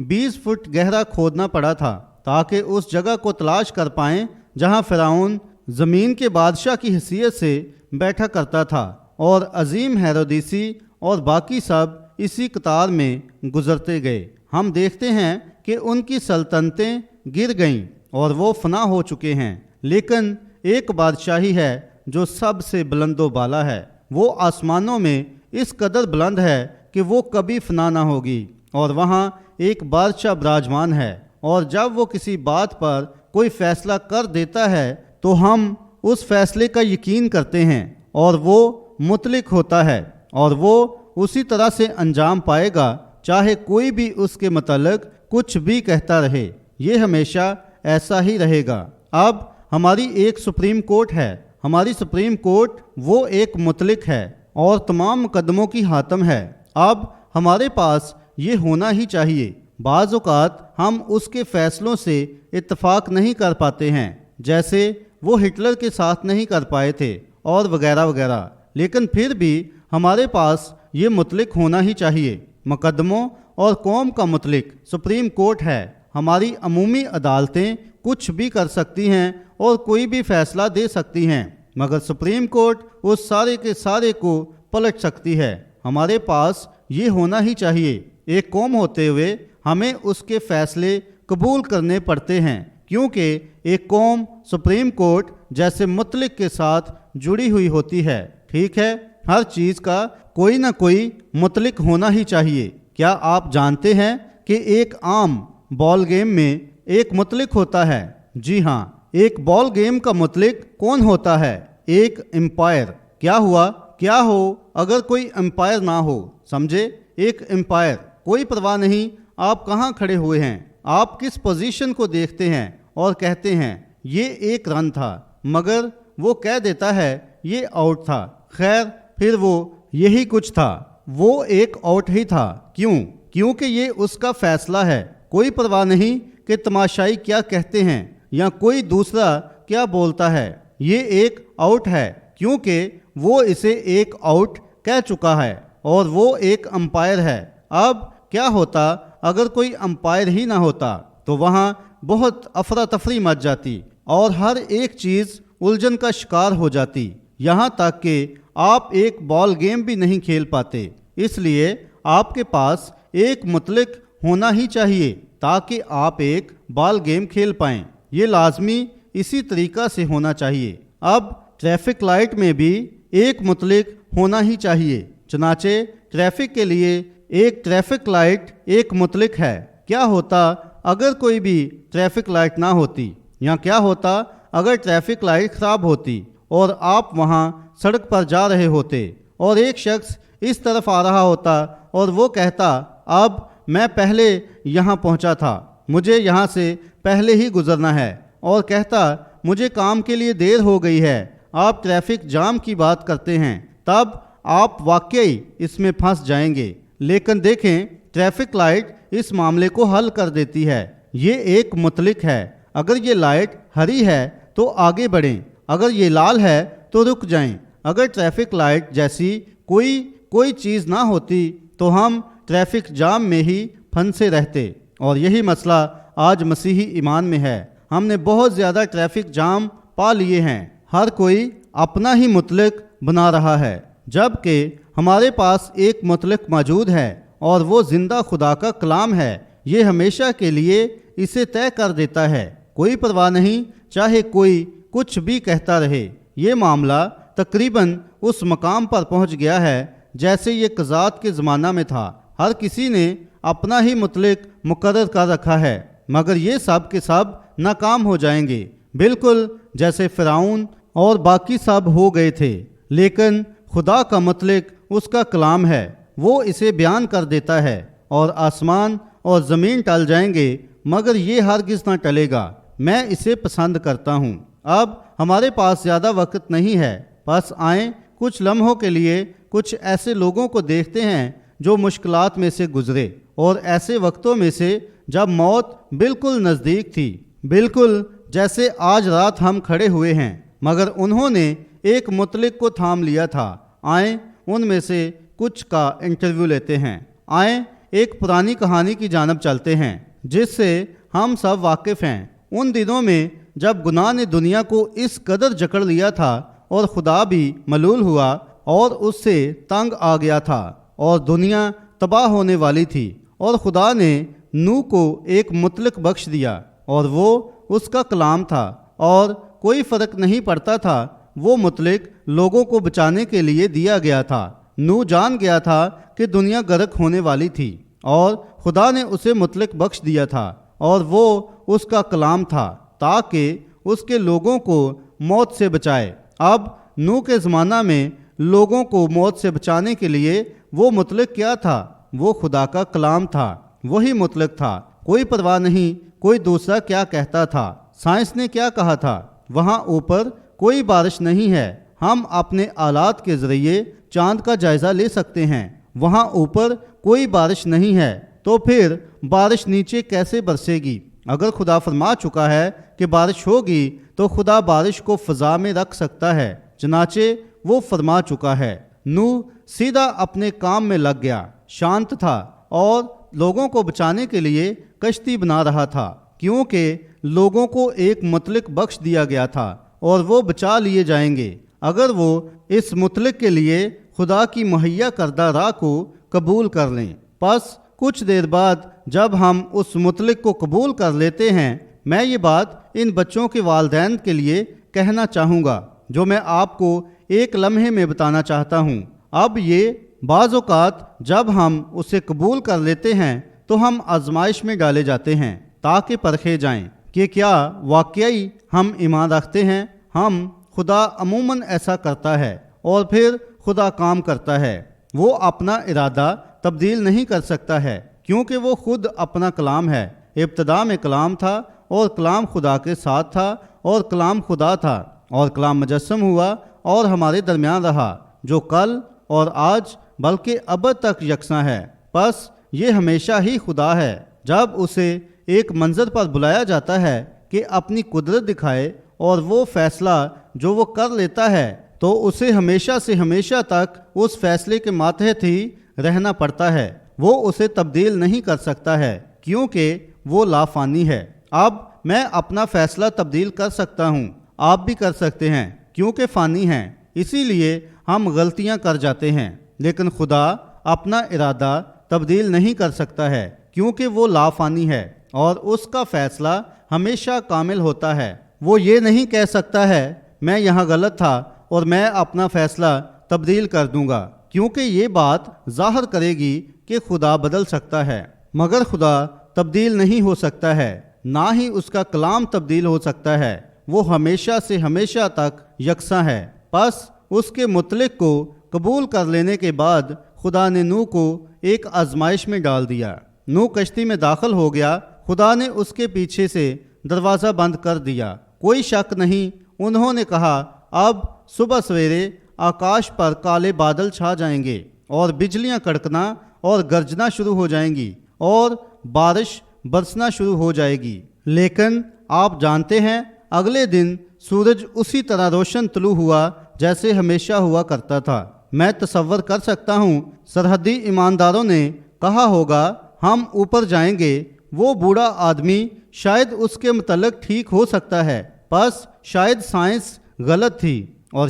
20 فٹ گہرا کھودنا پڑا تھا تاکہ اس جگہ کو تلاش کر پائیں جہاں فرعون زمین کے بادشاہ کی حیثیت سے بیٹھا کرتا تھا، اور عظیم ہیرودیسی اور باقی سب اسی قطار میں گزرتے گئے۔ ہم دیکھتے ہیں کہ ان کی سلطنتیں گر گئیں اور وہ فنا ہو چکے ہیں، لیکن ایک بادشاہی ہے جو سب سے بلند و بالا ہے، وہ آسمانوں میں اس قدر بلند ہے کہ وہ کبھی فنا نہ ہوگی، اور وہاں ایک بادشاہ براجمان ہے، اور جب وہ کسی بات پر کوئی فیصلہ کر دیتا ہے تو ہم اس فیصلے کا یقین کرتے ہیں اور وہ مطلق ہوتا ہے، اور وہ اسی طرح سے انجام پائے گا چاہے کوئی بھی اس کے متعلق کچھ بھی کہتا رہے، یہ ہمیشہ ایسا ہی رہے گا۔ اب ہماری ایک سپریم کورٹ ہے، ہماری سپریم کورٹ وہ ایک مطلق ہے اور تمام مقدموں کی حاتم ہے۔ اب ہمارے پاس یہ ہونا ہی چاہیے۔ بعض اوقات ہم اس کے فیصلوں سے اتفاق نہیں کر پاتے ہیں، جیسے وہ ہٹلر کے ساتھ نہیں کر پائے تھے اور وغیرہ وغیرہ، لیکن پھر بھی ہمارے پاس یہ مطلق ہونا ہی چاہیے۔ مقدموں اور قوم کا مطلق سپریم کورٹ ہے۔ ہماری عمومی عدالتیں کچھ بھی کر سکتی ہیں اور کوئی بھی فیصلہ دے سکتی ہیں، مگر سپریم کورٹ اس سارے کے سارے کو پلٹ سکتی ہے۔ ہمارے پاس یہ ہونا ہی چاہیے۔ ایک قوم ہوتے ہوئے ہمیں اس کے فیصلے قبول کرنے پڑتے ہیں، کیونکہ ایک قوم سپریم کورٹ جیسے مطلق کے ساتھ جڑی ہوئی ہوتی ہے۔ ٹھیک ہے، ہر چیز کا کوئی نہ کوئی مطلق ہونا ہی چاہیے۔ کیا آپ جانتے ہیں کہ ایک عام بال گیم میں ایک مطلق ہوتا ہے؟ جی ہاں، ایک بال گیم کا مطلق کون ہوتا ہے؟ ایک امپائر۔ کیا ہوا؟ کیا ہو اگر کوئی امپائر نہ ہو؟ سمجھے؟ ایک امپائر، کوئی پرواہ نہیں آپ کہاں کھڑے ہوئے ہیں، آپ کس پوزیشن کو دیکھتے ہیں اور کہتے ہیں یہ ایک رن تھا، مگر وہ کہہ دیتا ہے یہ آؤٹ تھا، خیر پھر وہ یہی کچھ تھا، وہ ایک آؤٹ ہی تھا۔ کیونکہ یہ اس کا فیصلہ ہے، کوئی پرواہ نہیں کہ تماشائی کیا کہتے ہیں یا کوئی دوسرا کیا بولتا ہے، یہ ایک آؤٹ ہے کیونکہ وہ اسے ایک آؤٹ کہہ چکا ہے اور وہ ایک امپائر ہے۔ اب کیا ہوتا اگر کوئی امپائر ہی نہ ہوتا تو وہاں بہت افراتفری مچ جاتی اور ہر ایک چیز الجھن کا شکار ہو جاتی، یہاں تک کہ آپ ایک بال گیم بھی نہیں کھیل پاتے۔ اس لیے آپ کے پاس ایک مطلق ہونا ہی چاہیے تاکہ آپ ایک بال گیم کھیل پائیں، یہ لازمی اسی طریقہ سے ہونا چاہیے۔ اب ٹریفک لائٹ میں بھی ایک مطلق ہونا ہی چاہیے، چنانچہ ٹریفک کے لیے ایک ٹریفک لائٹ ایک مطلق ہے۔ کیا ہوتا اگر کوئی بھی ٹریفک لائٹ نہ ہوتی، یا کیا ہوتا اگر ٹریفک لائٹ خراب ہوتی اور آپ وہاں سڑک پر جا رہے ہوتے اور ایک شخص اس طرف آ رہا ہوتا اور وہ کہتا اب میں پہلے یہاں پہنچا تھا، مجھے یہاں سے پہلے ہی گزرنا ہے، اور کہتا مجھے کام کے لیے دیر ہو گئی ہے، آپ ٹریفک جام کی بات کرتے ہیں، تب آپ واقعی اس میں پھنس جائیں گے۔ لیکن دیکھیں ٹریفک لائٹ اس معاملے کو حل کر دیتی ہے، یہ ایک مطلق ہے۔ اگر یہ لائٹ ہری ہے تو آگے بڑھیں، اگر یہ لال ہے تو رک جائیں۔ اگر ٹریفک لائٹ جیسی کوئی چیز نہ ہوتی تو ہم ٹریفک جام میں ہی پھنسے رہتے، اور یہی مسئلہ آج مسیحی ایمان میں ہے۔ ہم نے بہت زیادہ ٹریفک جام پا لیے ہیں، ہر کوئی اپنا ہی مطلق بنا رہا ہے، جبکہ ہمارے پاس ایک مطلق موجود ہے اور وہ زندہ خدا کا کلام ہے۔ یہ ہمیشہ کے لیے اسے طے کر دیتا ہے، کوئی پرواہ نہیں چاہے کوئی کچھ بھی کہتا رہے۔ یہ معاملہ تقریباً اس مقام پر پہنچ گیا ہے جیسے یہ قضات کے زمانہ میں تھا، ہر کسی نے اپنا ہی مطلق مقرر کر رکھا ہے، مگر یہ سب کے سب ناکام ہو جائیں گے، بالکل جیسے فرعون اور باقی سب ہو گئے تھے۔ لیکن خدا کا مطلق اس کا کلام ہے، وہ اسے بیان کر دیتا ہے، اور آسمان اور زمین ٹل جائیں گے مگر یہ ہرگز نہ ٹلے گا۔ میں اسے پسند کرتا ہوں۔ اب ہمارے پاس زیادہ وقت نہیں ہے، بس آئیں کچھ لمحوں کے لیے کچھ ایسے لوگوں کو دیکھتے ہیں جو مشکلات میں سے گزرے، اور ایسے وقتوں میں سے جب موت بالکل نزدیک تھی، بالکل جیسے آج رات ہم کھڑے ہوئے ہیں، مگر انہوں نے ایک مطلق کو تھام لیا تھا۔ آئیں ان میں سے کچھ کا انٹرویو لیتے ہیں۔ آئیں ایک پرانی کہانی کی جانب چلتے ہیں جس سے ہم سب واقف ہیں۔ ان دنوں میں جب گناہ نے دنیا کو اس قدر جکڑ لیا تھا اور خدا بھی ملول ہوا اور اس سے تنگ آ گیا تھا اور دنیا تباہ ہونے والی تھی، اور خدا نے نوح کو ایک مطلق بخش دیا، اور وہ اس کا کلام تھا، اور کوئی فرق نہیں پڑتا تھا، وہ مطلق لوگوں کو بچانے کے لیے دیا گیا تھا۔ نوح جان گیا تھا کہ دنیا غرق ہونے والی تھی، اور خدا نے اسے مطلق بخش دیا تھا، اور وہ اس کا کلام تھا تاکہ اس کے لوگوں کو موت سے بچائے۔ اب نوح کے زمانہ میں لوگوں کو موت سے بچانے کے لیے وہ مطلق کیا تھا؟ وہ خدا کا کلام تھا، وہی مطلق تھا۔ کوئی پرواہ نہیں کوئی دوسرا کیا کہتا تھا، سائنس نے کیا کہا تھا، وہاں اوپر کوئی بارش نہیں ہے، ہم اپنے آلات کے ذریعے چاند کا جائزہ لے سکتے ہیں، وہاں اوپر کوئی بارش نہیں ہے، تو پھر بارش نیچے کیسے برسے گی؟ اگر خدا فرما چکا ہے کہ بارش ہوگی تو خدا بارش کو فضا میں رکھ سکتا ہے، چنانچہ وہ فرما چکا ہے۔ نوح سیدھا اپنے کام میں لگ گیا، شانت تھا اور لوگوں کو بچانے کے لیے کشتی بنا رہا تھا، کیونکہ لوگوں کو ایک مطلق بخش دیا گیا تھا اور وہ بچا لیے جائیں گے اگر وہ اس مطلق کے لیے خدا کی مہیا کردہ راہ کو قبول کر لیں۔ پس کچھ دیر بعد جب ہم اس مطلق کو قبول کر لیتے ہیں، میں یہ بات ان بچوں کے والدین کے لیے کہنا چاہوں گا جو میں آپ کو ایک لمحے میں بتانا چاہتا ہوں۔ اب یہ بعض اوقات جب ہم اسے قبول کر لیتے ہیں تو ہم آزمائش میں ڈالے جاتے ہیں تاکہ پرکھے جائیں کہ کیا واقعی ہم ایمان رکھتے ہیں۔ ہم خدا عموماً ایسا کرتا ہے اور پھر خدا کام کرتا ہے، وہ اپنا ارادہ تبدیل نہیں کر سکتا ہے کیونکہ وہ خود اپنا کلام ہے۔ ابتدا میں کلام تھا اور کلام خدا کے ساتھ تھا اور کلام خدا تھا، اور کلام مجسم ہوا اور ہمارے درمیان رہا، جو کل اور آج بلکہ ابد تک یکساں ہے۔ پس یہ ہمیشہ ہی خدا ہے۔ جب اسے ایک منظر پر بلایا جاتا ہے کہ اپنی قدرت دکھائے اور وہ فیصلہ جو وہ کر لیتا ہے، تو اسے ہمیشہ سے ہمیشہ تک اس فیصلے کے ماتحت ہی رہنا پڑتا ہے۔ وہ اسے تبدیل نہیں کر سکتا ہے کیونکہ وہ لافانی ہے۔ اب میں اپنا فیصلہ تبدیل کر سکتا ہوں، آپ بھی کر سکتے ہیں کیونکہ فانی ہیں، اسی لیے ہم غلطیاں کر جاتے ہیں، لیکن خدا اپنا ارادہ تبدیل نہیں کر سکتا ہے کیونکہ وہ لافانی ہے اور اس کا فیصلہ ہمیشہ کامل ہوتا ہے۔ وہ یہ نہیں کہہ سکتا ہے میں یہاں غلط تھا اور میں اپنا فیصلہ تبدیل کر دوں گا، کیونکہ یہ بات ظاہر کرے گی کہ خدا بدل سکتا ہے، مگر خدا تبدیل نہیں ہو سکتا ہے، نہ ہی اس کا کلام تبدیل ہو سکتا ہے۔ وہ ہمیشہ سے ہمیشہ تک یکساں ہے۔ پس اس کے مطلق کو قبول کر لینے کے بعد خدا نے نوح کو ایک آزمائش میں ڈال دیا۔ نوح کشتی میں داخل ہو گیا، خدا نے اس کے پیچھے سے دروازہ بند کر دیا۔ کوئی شک نہیں، انہوں نے کہا اب صبح سویرے آکاش پر کالے بادل چھا جائیں گے اور بجلیاں کڑکنا اور گرجنا شروع ہو جائیں گی اور بارش برسنا شروع ہو جائے گی۔ لیکن آپ جانتے ہیں اگلے دن سورج اسی طرح روشن طلوع ہوا جیسے ہمیشہ ہوا کرتا تھا۔ میں تصور کر سکتا ہوں سرحدی ایمانداروں نے کہا ہوگا ہم اوپر جائیں گے۔ وہ بوڑھا آدمی شاید اس کے متعلق ٹھیک ہو سکتا ہے، بس شاید سائنس غلط تھی اور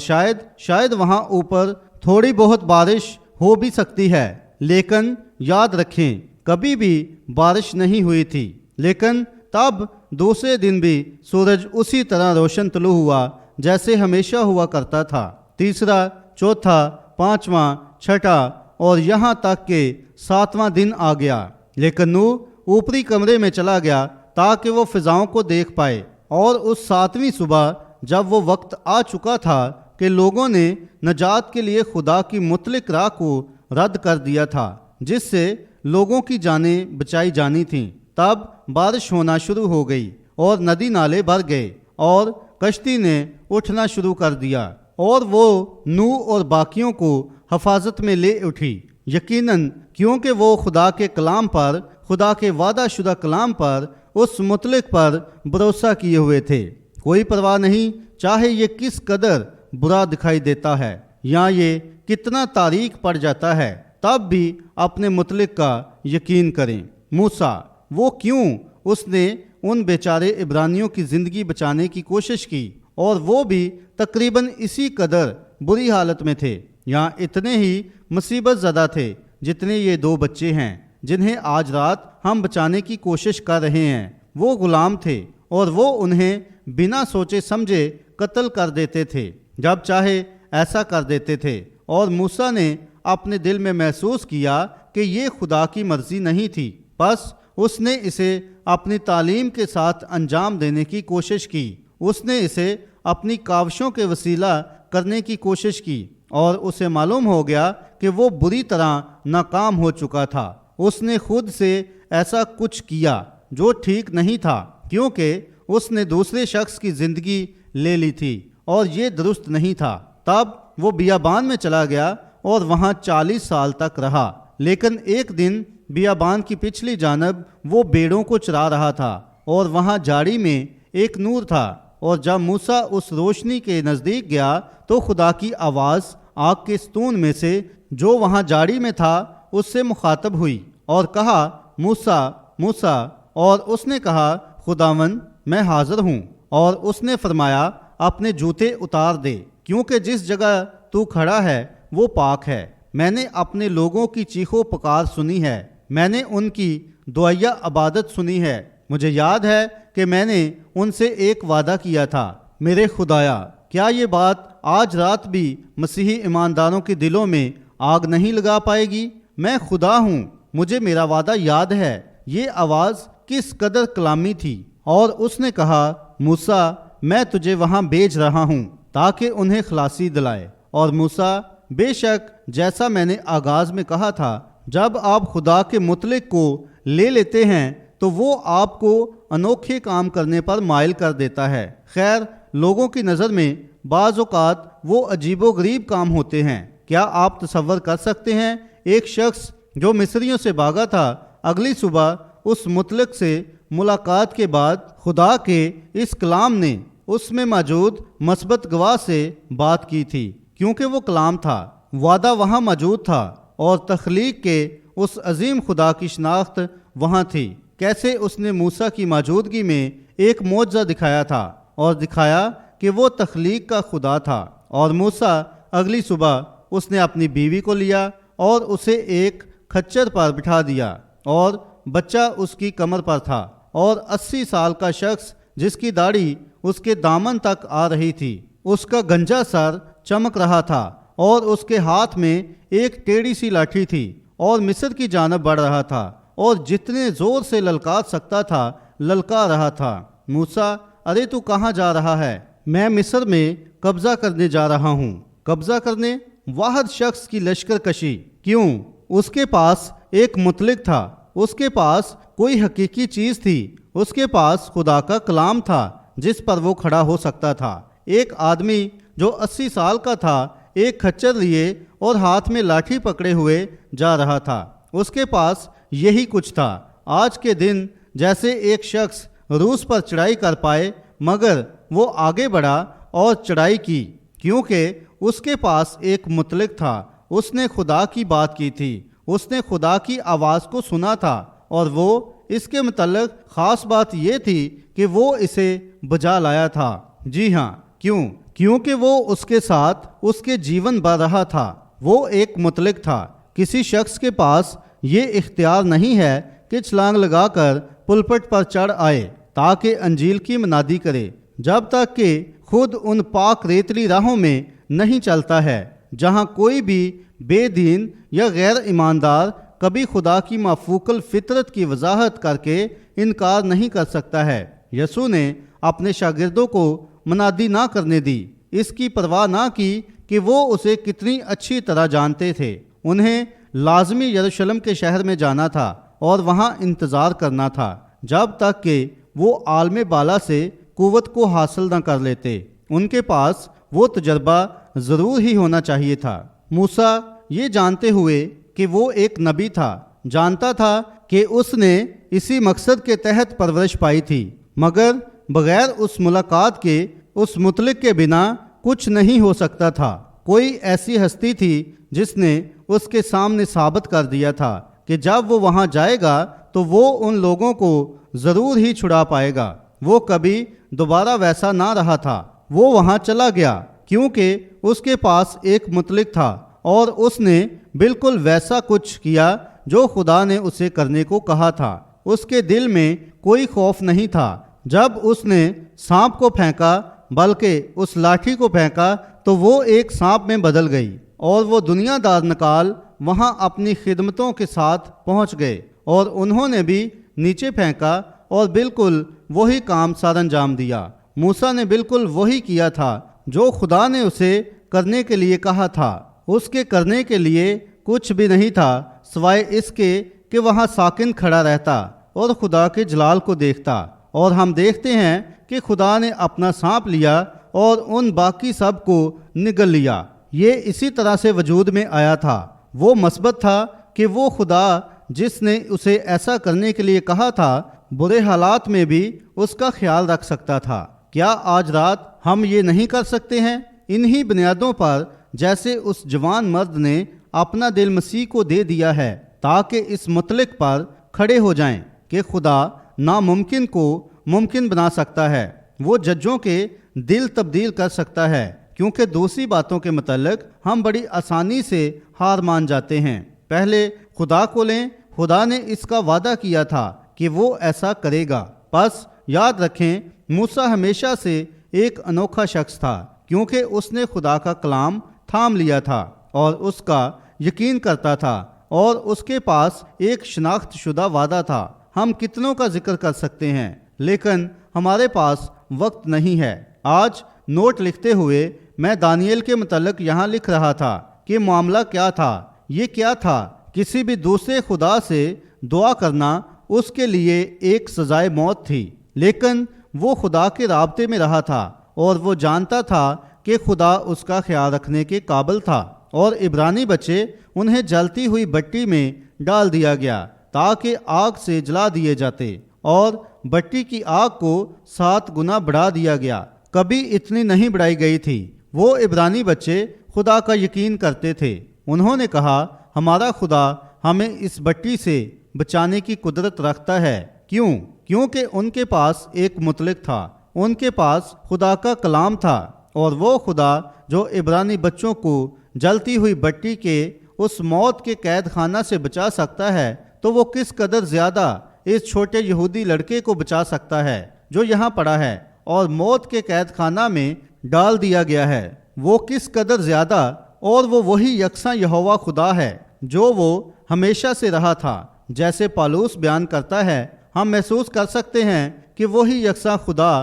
شاید وہاں اوپر تھوڑی بہت بارش ہو بھی سکتی ہے، لیکن یاد رکھیں کبھی بھی بارش نہیں ہوئی تھی۔ لیکن تب دوسرے دن بھی سورج اسی طرح روشن طلوع ہوا جیسے ہمیشہ ہوا کرتا تھا۔ تیسرا، چوتھا، پانچواں، چھٹا اور یہاں تک کہ ساتواں دن آ گیا، لیکن نوح اوپری کمرے میں چلا گیا تاکہ وہ فضاؤں کو دیکھ پائے۔ اور اس ساتویں صبح جب وہ وقت آ چکا تھا کہ لوگوں نے نجات کے لیے خدا کی مطلق راہ کو رد کر دیا تھا جس سے لوگوں کی جانیں بچائی جانی تھیں، تب بارش ہونا شروع ہو گئی اور ندی نالے بھر گئے اور کشتی نے اٹھنا شروع کر دیا اور وہ نوح اور باقیوں کو حفاظت میں لے اٹھی، یقیناً کیونکہ وہ خدا کے کلام پر، خدا کے وعدہ شدہ کلام پر، اس مطلق پر بھروسہ کیے ہوئے تھے۔ کوئی پرواہ نہیں چاہے یہ کس قدر برا دکھائی دیتا ہے یا یہ کتنا تاریک پڑ جاتا ہے، تب بھی اپنے مطلق کا یقین کریں۔ موسیٰ، وہ کیوں؟ اس نے ان بیچارے عبرانیوں کی زندگی بچانے کی کوشش کی اور وہ بھی تقریباً اسی قدر بری حالت میں تھے یا اتنے ہی مصیبت زدہ تھے جتنے یہ دو بچے ہیں جنہیں آج رات ہم بچانے کی کوشش کر رہے ہیں۔ وہ غلام تھے اور وہ انہیں بنا سوچے سمجھے قتل کر دیتے تھے جب چاہے ایسا کر دیتے تھے، اور موسیٰ نے اپنے دل میں محسوس کیا کہ یہ خدا کی مرضی نہیں تھی، بس اس نے اسے اپنی تعلیم کے ساتھ انجام دینے کی کوشش کی۔ اس نے اسے اپنی کاوشوں کے وسیلہ کرنے کی کوشش کی اور اسے معلوم ہو گیا کہ وہ بری طرح ناکام ہو چکا تھا۔ اس نے خود سے ایسا کچھ کیا جو ٹھیک نہیں تھا کیونکہ اس نے دوسرے شخص کی زندگی لے لی تھی اور یہ درست نہیں تھا۔ تب وہ بیابان میں چلا گیا اور وہاں 40 سال تک رہا، لیکن ایک دن بیابان کی پچھلی جانب وہ بھیڑوں کو چرا رہا تھا اور وہاں جھاڑی میں ایک نور تھا، اور جب موسیٰ اس روشنی کے نزدیک گیا تو خدا کی آواز آگ کے ستون میں سے جو وہاں جھاڑی میں تھا اس سے مخاطب ہوئی اور کہا موسیٰ موسیٰ، اور اس نے کہا خداوند میں حاضر ہوں، اور اس نے فرمایا اپنے جوتے اتار دے کیونکہ جس جگہ تو کھڑا ہے وہ پاک ہے۔ میں نے اپنے لوگوں کی چیخو پکار سنی ہے، میں نے ان کی دعائیہ عبادت سنی ہے۔ مجھے یاد ہے کہ میں نے ان سے ایک وعدہ کیا تھا، میرے خدایا کیا یہ بات آج رات بھی مسیحی ایمانداروں کے دلوں میں آگ نہیں لگا پائے گی؟ میں خدا ہوں، مجھے میرا وعدہ یاد ہے۔ یہ آواز کس قدر کلامی تھی، اور اس نے کہا موسیٰ میں تجھے وہاں بھیج رہا ہوں تاکہ انہیں خلاصی دلائے۔ اور موسیٰ بے شک جیسا میں نے آغاز میں کہا تھا، جب آپ خدا کے مطلق کو لے لیتے ہیں تو وہ آپ کو انوکھے کام کرنے پر مائل کر دیتا ہے۔ خیر، لوگوں کی نظر میں بعض اوقات وہ عجیب و غریب کام ہوتے ہیں۔ کیا آپ تصور کر سکتے ہیں ایک شخص جو مصریوں سے بھاگا تھا، اگلی صبح اس مطلق سے ملاقات کے بعد خدا کے اس کلام نے اس میں موجود مثبت گواہ سے بات کی تھی، کیونکہ وہ کلام تھا، وعدہ وہاں موجود تھا اور تخلیق کے اس عظیم خدا کی شناخت وہاں تھی۔ کیسے اس نے موسیٰ کی موجودگی میں ایک معجزہ دکھایا تھا اور دکھایا کہ وہ تخلیق کا خدا تھا، اور موسیٰ اگلی صبح اس نے اپنی بیوی کو لیا اور اسے ایک کھچر پر بٹھا دیا اور بچہ اس کی کمر پر تھا، اور 80 سال کا شخص جس کی داڑھی اس کے دامن تک آ رہی تھی، اس کا گنجا سر چمک رہا تھا اور اس کے ہاتھ میں ایک ٹیڑھی سی لاٹھی تھی اور مصر کی جانب بڑھ رہا تھا اور جتنے زور سے للکار سکتا تھا للکار رہا تھا۔ موسیٰ، ارے تو کہاں جا رہا ہے؟ میں مصر میں قبضہ کرنے جا رہا ہوں۔ قبضہ کرنے؟ واحد شخص کی لشکر کشی؟ کیوں؟ اس کے پاس ایک مطلق تھا، اس کے پاس کوئی حقیقی چیز تھی، اس کے پاس خدا کا کلام تھا جس پر وہ کھڑا ہو سکتا تھا۔ ایک آدمی جو 80 سال کا تھا ایک کھچر لیے اور ہاتھ میں لاٹھی پکڑے ہوئے جا رہا تھا، اس کے پاس یہی کچھ تھا۔ آج کے دن جیسے ایک شخص روس پر چڑھائی کر پائے، مگر وہ آگے بڑھا اور چڑھائی کی کیونکہ اس کے پاس ایک مطلق تھا، اس نے خدا کی بات کی تھی، اس نے خدا کی آواز کو سنا تھا، اور وہ اس کے متعلق خاص بات یہ تھی کہ وہ اسے بجا لایا تھا۔ جی ہاں، کیوں؟ کیونکہ وہ اس کے ساتھ اس کے جیون بھر رہا تھا۔ وہ ایک مطلق تھا۔ کسی شخص کے پاس یہ اختیار نہیں ہے کہ چھلانگ لگا کر پلپٹ پر چڑھ آئے تاکہ انجیل کی منادی کرے، جب تک کہ خود ان پاک ریتلی راہوں میں نہیں چلتا ہے جہاں کوئی بھی بے دین یا غیر ایماندار کبھی خدا کی مافوق الفطرت کی وضاحت کر کے انکار نہیں کر سکتا ہے۔ یسوع نے اپنے شاگردوں کو منادی نہ کرنے دی، اس کی پرواہ نہ کی کہ وہ اسے کتنی اچھی طرح جانتے تھے۔ انہیں لازمی یروشلم کے شہر میں جانا تھا اور وہاں انتظار کرنا تھا جب تک کہ وہ عالم بالا سے قوت کو حاصل نہ کر لیتے۔ ان کے پاس وہ تجربہ ضرور ہی ہونا چاہیے تھا۔ موسیٰ یہ جانتے ہوئے کہ وہ ایک نبی تھا، جانتا تھا کہ اس نے اسی مقصد کے تحت پرورش پائی تھی، مگر بغیر اس ملاقات کے اس مطلق کے بنا کچھ نہیں ہو سکتا تھا۔ کوئی ایسی ہستی تھی جس نے اس کے سامنے ثابت کر دیا تھا کہ جب وہ وہاں جائے گا تو وہ ان لوگوں کو ضرور ہی چھڑا پائے گا۔ وہ کبھی دوبارہ ویسا نہ رہا تھا۔ وہ وہاں چلا گیا کیونکہ اس کے پاس ایک مطلق تھا اور اس نے بالکل ویسا کچھ کیا جو خدا نے اسے کرنے کو کہا تھا۔ اس کے دل میں کوئی خوف نہیں تھا۔ جب اس نے سانپ کو پھینکا، بلکہ اس لاٹھی کو پھینکا، تو وہ ایک سانپ میں بدل گئی اور وہ دنیا دار نکال وہاں اپنی خدمتوں کے ساتھ پہنچ گئے اور انہوں نے بھی نیچے پھینکا اور بالکل وہی کام سر انجام دیا۔ موسیٰ نے بالکل وہی کیا تھا جو خدا نے اسے کرنے کے لیے کہا تھا۔ اس کے کرنے کے لیے کچھ بھی نہیں تھا سوائے اس کے کہ وہاں ساکن کھڑا رہتا اور خدا کے جلال کو دیکھتا، اور ہم دیکھتے ہیں کہ خدا نے اپنا سانپ لیا اور ان باقی سب کو نگل لیا۔ یہ اسی طرح سے وجود میں آیا تھا۔ وہ مثبت تھا کہ وہ خدا جس نے اسے ایسا کرنے کے لیے کہا تھا برے حالات میں بھی اس کا خیال رکھ سکتا تھا۔ کیا آج رات ہم یہ نہیں کر سکتے ہیں؟ انہی بنیادوں پر جیسے اس جوان مرد نے اپنا دل مسیح کو دے دیا ہے تاکہ اس مطلق پر کھڑے ہو جائیں کہ خدا ناممکن کو ممکن بنا سکتا ہے۔ وہ ججوں کے دل تبدیل کر سکتا ہے، کیونکہ دوسری باتوں کے متعلق ہم بڑی آسانی سے ہار مان جاتے ہیں۔ پہلے خدا کو لیں۔ خدا نے اس کا وعدہ کیا تھا کہ وہ ایسا کرے گا۔ بس یاد رکھیں، موسیٰ ہمیشہ سے ایک انوکھا شخص تھا کیونکہ اس نے خدا کا کلام تھام لیا تھا اور اس کا یقین کرتا تھا، اور اس کے پاس ایک شناخت شدہ وعدہ تھا۔ ہم کتنوں کا ذکر کر سکتے ہیں، لیکن ہمارے پاس وقت نہیں ہے۔ آج نوٹ لکھتے ہوئے میں دانیل کے متعلق یہاں لکھ رہا تھا کہ معاملہ کیا تھا۔ یہ کیا تھا؟ کسی بھی دوسرے خدا سے دعا کرنا اس کے لیے ایک سزائے موت تھی، لیکن وہ خدا کے رابطے میں رہا تھا اور وہ جانتا تھا کہ خدا اس کا خیال رکھنے کے قابل تھا، اور عبرانی بچے انہیں جلتی ہوئی بٹی میں ڈال دیا گیا تاکہ آگ سے جلا دیے جاتے، اور بٹی کی آگ کو 7 گنا بڑھا دیا گیا، کبھی اتنی نہیں بڑھائی گئی تھی۔ وہ عبرانی بچے خدا کا یقین کرتے تھے۔ انہوں نے کہا، ہمارا خدا ہمیں اس بٹی سے بچانے کی قدرت رکھتا ہے۔ کیونکہ ان کے پاس ایک مطلق تھا، ان کے پاس خدا کا کلام تھا، اور وہ خدا جو عبرانی بچوں کو جلتی ہوئی بٹی کے اس موت کے قید خانہ سے بچا سکتا ہے، تو وہ کس قدر زیادہ اس چھوٹے یہودی لڑکے کو بچا سکتا ہے جو یہاں پڑا ہے اور موت کے قید خانہ میں ڈال دیا گیا ہے۔ وہ کس قدر زیادہ، اور وہ وہی یکساں یہوہ خدا ہے جو وہ ہمیشہ سے رہا تھا۔ جیسے پالوس بیان کرتا ہے، ہم محسوس کر سکتے ہیں کہ وہی یکساں خدا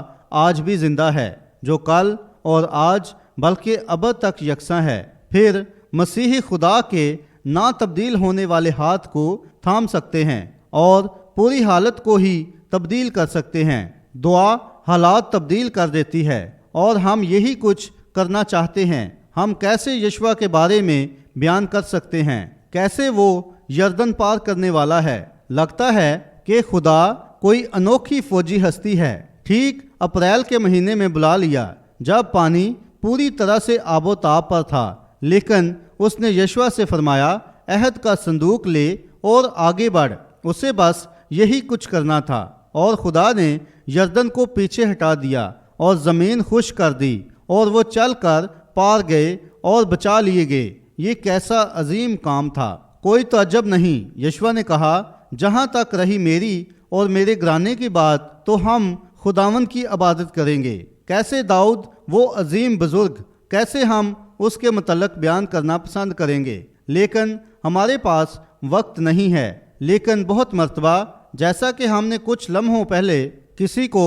آج بھی زندہ ہے، جو کل اور آج بلکہ ابد تک یکساں ہے۔ پھر مسیحی خدا کے نہ تبدیل ہونے والے ہاتھ کو تھام سکتے ہیں اور پوری حالت کو ہی تبدیل کر سکتے ہیں۔ دعا حالات تبدیل کر دیتی ہے، اور ہم یہی کچھ کرنا چاہتے ہیں۔ ہم کیسے یشوع کے بارے میں بیان کر سکتے ہیں، کیسے وہ یردن پار کرنے والا ہے۔ لگتا ہے کہ خدا کوئی انوکھی فوجی ہستی ہے۔ ٹھیک اپریل کے مہینے میں بلا لیا جب پانی پوری طرح سے آب و تاب پر تھا، لیکن اس نے یشوع سے فرمایا، عہد کا صندوق لے اور آگے بڑھ۔ اسے بس یہی کچھ کرنا تھا، اور خدا نے یردن کو پیچھے ہٹا دیا اور زمین خشک کر دی، اور وہ چل کر پار گئے اور بچا لیے گئے۔ یہ کیسا عظیم کام تھا! کوئی تعجب نہیں۔ یشوع نے کہا، جہاں تک رہی میری اور میرے گھرانے کی بات، تو ہم خداوند کی عبادت کریں گے۔ کیسے داؤد وہ عظیم بزرگ، کیسے ہم اس کے متعلق بیان کرنا پسند کریں گے، لیکن ہمارے پاس وقت نہیں ہے۔ لیکن بہت مرتبہ، جیسا کہ ہم نے کچھ لمحوں پہلے کسی کو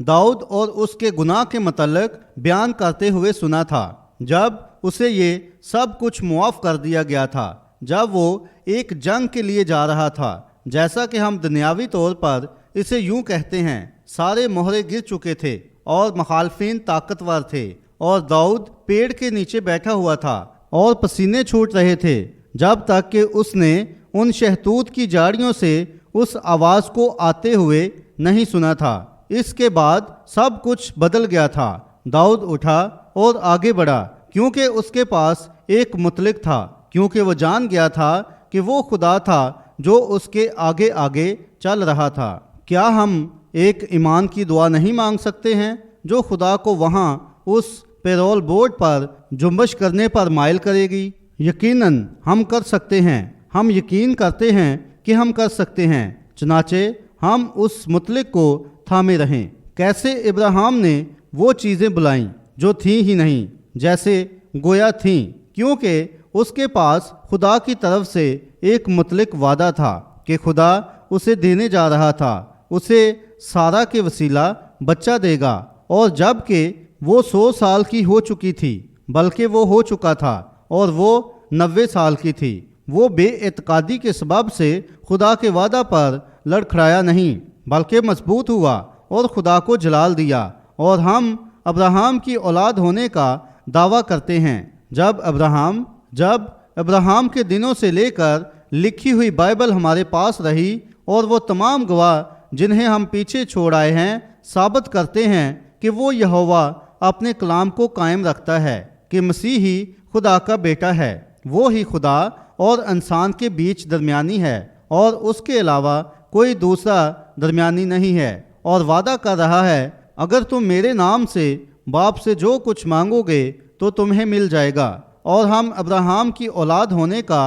داؤد اور اس کے گناہ کے متعلق بیان کرتے ہوئے سنا تھا، جب اسے یہ سب کچھ معاف کر دیا گیا تھا، جب وہ ایک جنگ کے لیے جا رہا تھا، جیسا کہ ہم دنیاوی طور پر اسے یوں کہتے ہیں، سارے مہرے گر چکے تھے اور مخالفین طاقتور تھے، اور داؤد پیڑ کے نیچے بیٹھا ہوا تھا اور پسینے چھوٹ رہے تھے، جب تک کہ اس نے ان شہتوت کی جھاڑیوں سے اس آواز کو آتے ہوئے نہیں سنا تھا۔ اس کے بعد سب کچھ بدل گیا تھا۔ داؤد اٹھا اور آگے بڑھا، کیونکہ اس کے پاس ایک مطلق تھا، کیونکہ وہ جان گیا تھا کہ وہ خدا تھا جو اس کے آگے آگے چل رہا تھا۔ کیا ہم ایک ایمان کی دعا نہیں مانگ سکتے ہیں جو خدا کو وہاں اس پیرول بورڈ پر جنبش کرنے پر مائل کرے گی؟ یقیناً ہم کر سکتے ہیں۔ ہم یقین کرتے ہیں کہ ہم کر سکتے ہیں، چنانچہ ہم اس مطلق کو تھامے رہیں۔ کیسے ابراہیم نے وہ چیزیں بلائیں جو تھیں ہی نہیں، جیسے گویا تھیں، کیونکہ اس کے پاس خدا کی طرف سے ایک مطلق وعدہ تھا کہ خدا اسے دینے جا رہا تھا، اسے سارہ کے وسیلہ بچہ دے گا۔ اور جب کہ وہ 100 سال کی ہو چکی تھی، بلکہ وہ ہو چکا تھا، اور وہ 90 سال کی تھی، وہ بے اعتقادی کے سبب سے خدا کے وعدہ پر لڑکھڑایا نہیں، بلکہ مضبوط ہوا اور خدا کو جلال دیا۔ اور ہم ابراہیم کی اولاد ہونے کا دعویٰ کرتے ہیں۔ جب ابراہیم کے دنوں سے لے کر لکھی ہوئی بائبل ہمارے پاس رہی، اور وہ تمام گواہ جنہیں ہم پیچھے چھوڑ آئے ہیں ثابت کرتے ہیں کہ وہ یہوہ اپنے کلام کو قائم رکھتا ہے کہ مسیح ہی خدا کا بیٹا ہے، وہ ہی خدا اور انسان کے بیچ درمیانی ہے، اور اس کے علاوہ کوئی دوسرا درمیانی نہیں ہے، اور وعدہ کر رہا ہے، اگر تم میرے نام سے باپ سے جو کچھ مانگو گے تو تمہیں مل جائے گا۔ اور ہم ابراہیم کی اولاد ہونے کا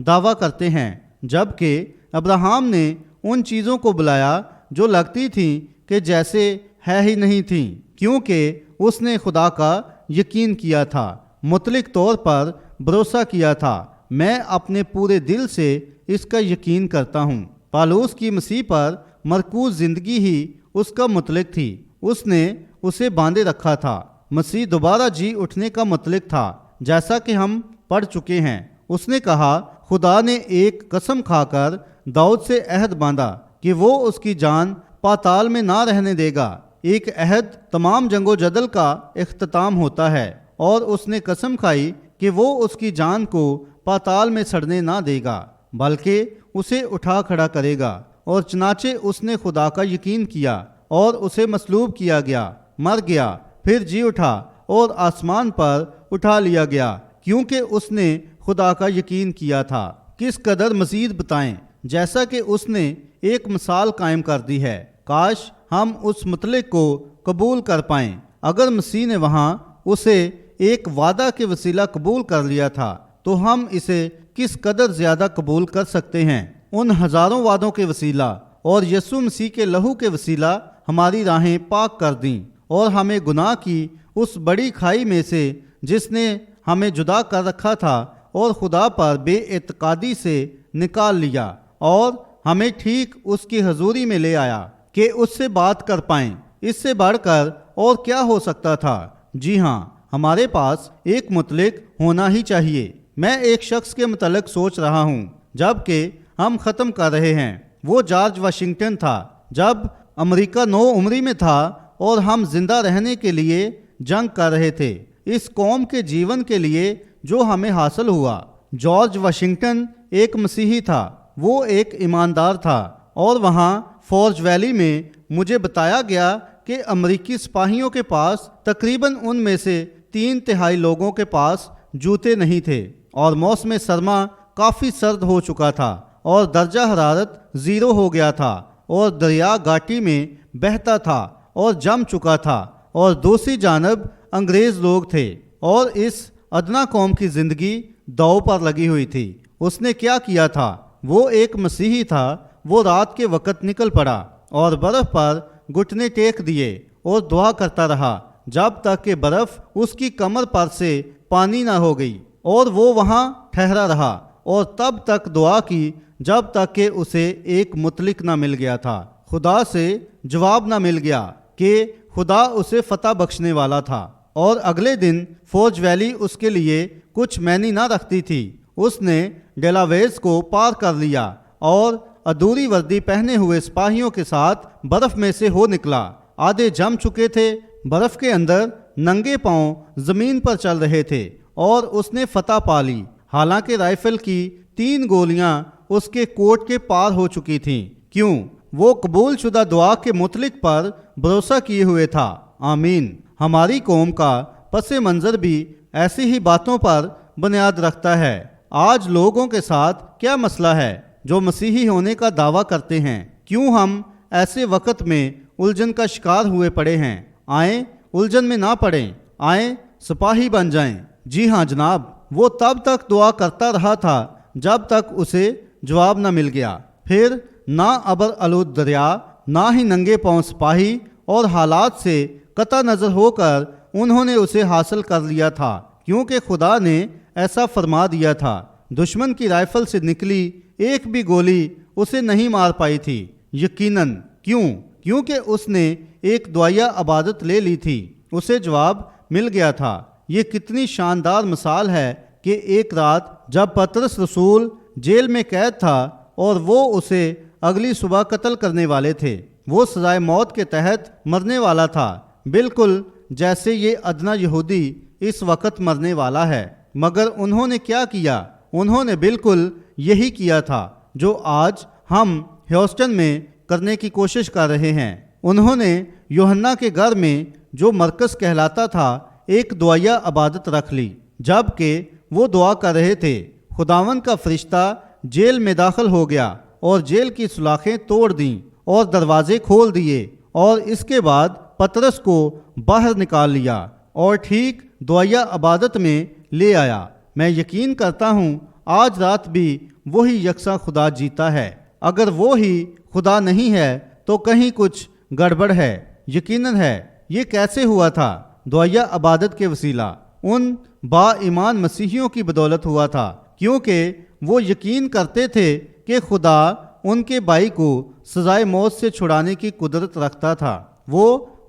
دعویٰ کرتے ہیں، جبکہ ابراہیم نے ان چیزوں کو بلایا جو لگتی تھیں کہ جیسے ہے ہی نہیں تھیں، کیونکہ اس نے خدا کا یقین کیا تھا، مطلق طور پر بھروسہ کیا تھا۔ میں اپنے پورے دل سے اس کا یقین کرتا ہوں۔ پالوس کی مسیح پر مرکوز زندگی ہی اس کا مطلق تھی، اس نے اسے باندھے رکھا تھا۔ مسیح دوبارہ جی اٹھنے کا مطلق تھا، جیسا کہ ہم پڑھ چکے ہیں۔ اس نے کہا، خدا نے ایک قسم کھا کر داؤد سے عہد باندھا کہ وہ اس کی جان پاتال میں نہ رہنے دے گا۔ ایک عہد تمام جنگ و جدل کا اختتام ہوتا ہے، اور اس نے قسم کھائی کہ وہ اس کی جان کو پاتال میں سڑنے نہ دے گا بلکہ اسے اٹھا کھڑا کرے گا، اور چنانچہ اس نے خدا کا یقین کیا اور اسے مصلوب کیا گیا، مر گیا، پھر جی اٹھا اور آسمان پر اٹھا لیا گیا، کیونکہ اس نے خدا کا یقین کیا تھا۔ کس قدر مزید بتائیں، جیسا کہ اس نے ایک مثال قائم کر دی ہے۔ کاش ہم اس مطلق کو قبول کر پائیں۔ اگر مسیح نے وہاں اسے ایک وعدہ کے وسیلہ قبول کر لیا تھا تو ہم اسے کس قدر زیادہ قبول کر سکتے ہیں۔ ان ہزاروں وعدوں کے وسیلہ اور یسوع مسیح کے لہو کے وسیلہ ہماری راہیں پاک کر دیں اور ہمیں گناہ کی اس بڑی کھائی میں سے جس نے ہمیں جدا کر رکھا تھا اور خدا پر بے اعتقادی سے نکال لیا، اور ہمیں ٹھیک اس کی حضوری میں لے آیا کہ اس سے بات کر پائیں۔ اس سے بڑھ کر اور کیا ہو سکتا تھا؟ جی ہاں، ہمارے پاس ایک مطلق ہونا ہی چاہیے۔ میں ایک شخص کے متعلق سوچ رہا ہوں جبکہ ہم ختم کر رہے ہیں۔ وہ جارج واشنگٹن تھا جب امریکہ نو عمری میں تھا اور ہم زندہ رہنے کے لیے جنگ کر رہے تھے اس قوم کے جیون کے لیے جو ہمیں حاصل ہوا۔ جارج واشنگٹن ایک مسیحی تھا، وہ ایک ایماندار تھا، اور وہاں فورج ویلی میں مجھے بتایا گیا کہ امریکی سپاہیوں کے پاس تقریباً ان میں سے 3/3 لوگوں کے پاس جوتے نہیں تھے، اور موسم سرما کافی سرد ہو چکا تھا اور درجہ حرارت 0 ہو گیا تھا، اور دریا گاٹی میں بہتا تھا اور جم چکا تھا، اور دوسری جانب انگریز لوگ تھے، اور اس ادنا قوم کی زندگی داؤ پر لگی ہوئی تھی۔ اس نے کیا کیا تھا؟ وہ ایک مسیحی تھا۔ وہ رات کے وقت نکل پڑا اور برف پر گھٹنے ٹیک دیے اور دعا کرتا رہا جب تک کہ برف اس کی کمر پر سے پانی نہ ہو گئی، اور وہ وہاں ٹھہرا رہا اور تب تک دعا کی جب تک کہ اسے ایک مطلق نہ مل گیا تھا، خدا سے جواب نہ مل گیا کہ خدا اسے فتح بخشنے والا تھا۔ اور اگلے دن فورج ویلی اس کے لیے کچھ معنی نہ رکھتی تھی۔ اس نے ڈیلاویز کو پار کر لیا اور ادھوری وردی پہنے ہوئے سپاہیوں کے ساتھ برف میں سے ہو نکلا۔ آدھے جم چکے تھے، برف کے اندر ننگے پاؤں زمین پر چل رہے تھے، اور اس نے فتح پا لی، حالانکہ رائفل کی 3 گولیاں اس کے کوٹ کے پار ہو چکی تھیں۔ کیوں؟ وہ قبول شدہ دعا کے مطلق پر بھروسہ کیے ہوئے تھا۔ آمین۔ ہماری قوم کا پس منظر بھی ایسی ہی باتوں پر بنیاد رکھتا ہے۔ آج لوگوں کے ساتھ کیا مسئلہ ہے جو مسیحی ہونے کا دعویٰ کرتے ہیں؟ کیوں ہم ایسے وقت میں الجھن کا شکار ہوئے پڑے ہیں؟ آئیں الجھن میں نہ پڑیں، آئیں سپاہی بن جائیں۔ جی ہاں جناب، وہ تب تک دعا کرتا رہا تھا جب تک اسے جواب نہ مل گیا۔ پھر نہ ابر آلود دریا، نہ ہی ننگے پاؤں سپاہی، اور حالات سے قطع نظر ہو کر انہوں نے اسے حاصل کر لیا تھا، کیونکہ خدا نے ایسا فرما دیا تھا۔ دشمن کی رائفل سے نکلی ایک بھی گولی اسے نہیں مار پائی تھی۔ یقیناً کیوں؟ کیونکہ اس نے ایک دعائیہ عبادت لے لی تھی، اسے جواب مل گیا تھا۔ یہ کتنی شاندار مثال ہے کہ ایک رات جب پطرس رسول جیل میں قید تھا اور وہ اسے اگلی صبح قتل کرنے والے تھے، وہ سزائے موت کے تحت مرنے والا تھا، بالکل جیسے یہ ادنا یہودی اس وقت مرنے والا ہے۔ مگر انہوں نے کیا کیا؟ انہوں نے بالکل یہی کیا تھا جو آج ہم ہیوسٹن میں کرنے کی کوشش کر رہے ہیں۔ انہوں نے یوحنا کے گھر میں جو مرکز کہلاتا تھا ایک دعائیہ عبادت رکھ لی۔ جب کہ وہ دعا کر رہے تھے، خداوند کا فرشتہ جیل میں داخل ہو گیا اور جیل کی سلاخیں توڑ دیں اور دروازے کھول دیے، اور اس کے بعد پطرس کو باہر نکال لیا اور ٹھیک دعائیہ عبادت میں لے آیا۔ میں یقین کرتا ہوں آج رات بھی وہی یکساں خدا جیتا ہے۔ اگر وہی خدا نہیں ہے تو کہیں کچھ گڑبڑ ہے۔ یقیناً ہے۔ یہ کیسے ہوا تھا؟ دعائیہ عبادت کے وسیلہ ان با ایمان مسیحیوں کی بدولت ہوا تھا، کیونکہ وہ یقین کرتے تھے کہ خدا ان کے بھائی کو سزائے موت سے چھڑانے کی قدرت رکھتا تھا۔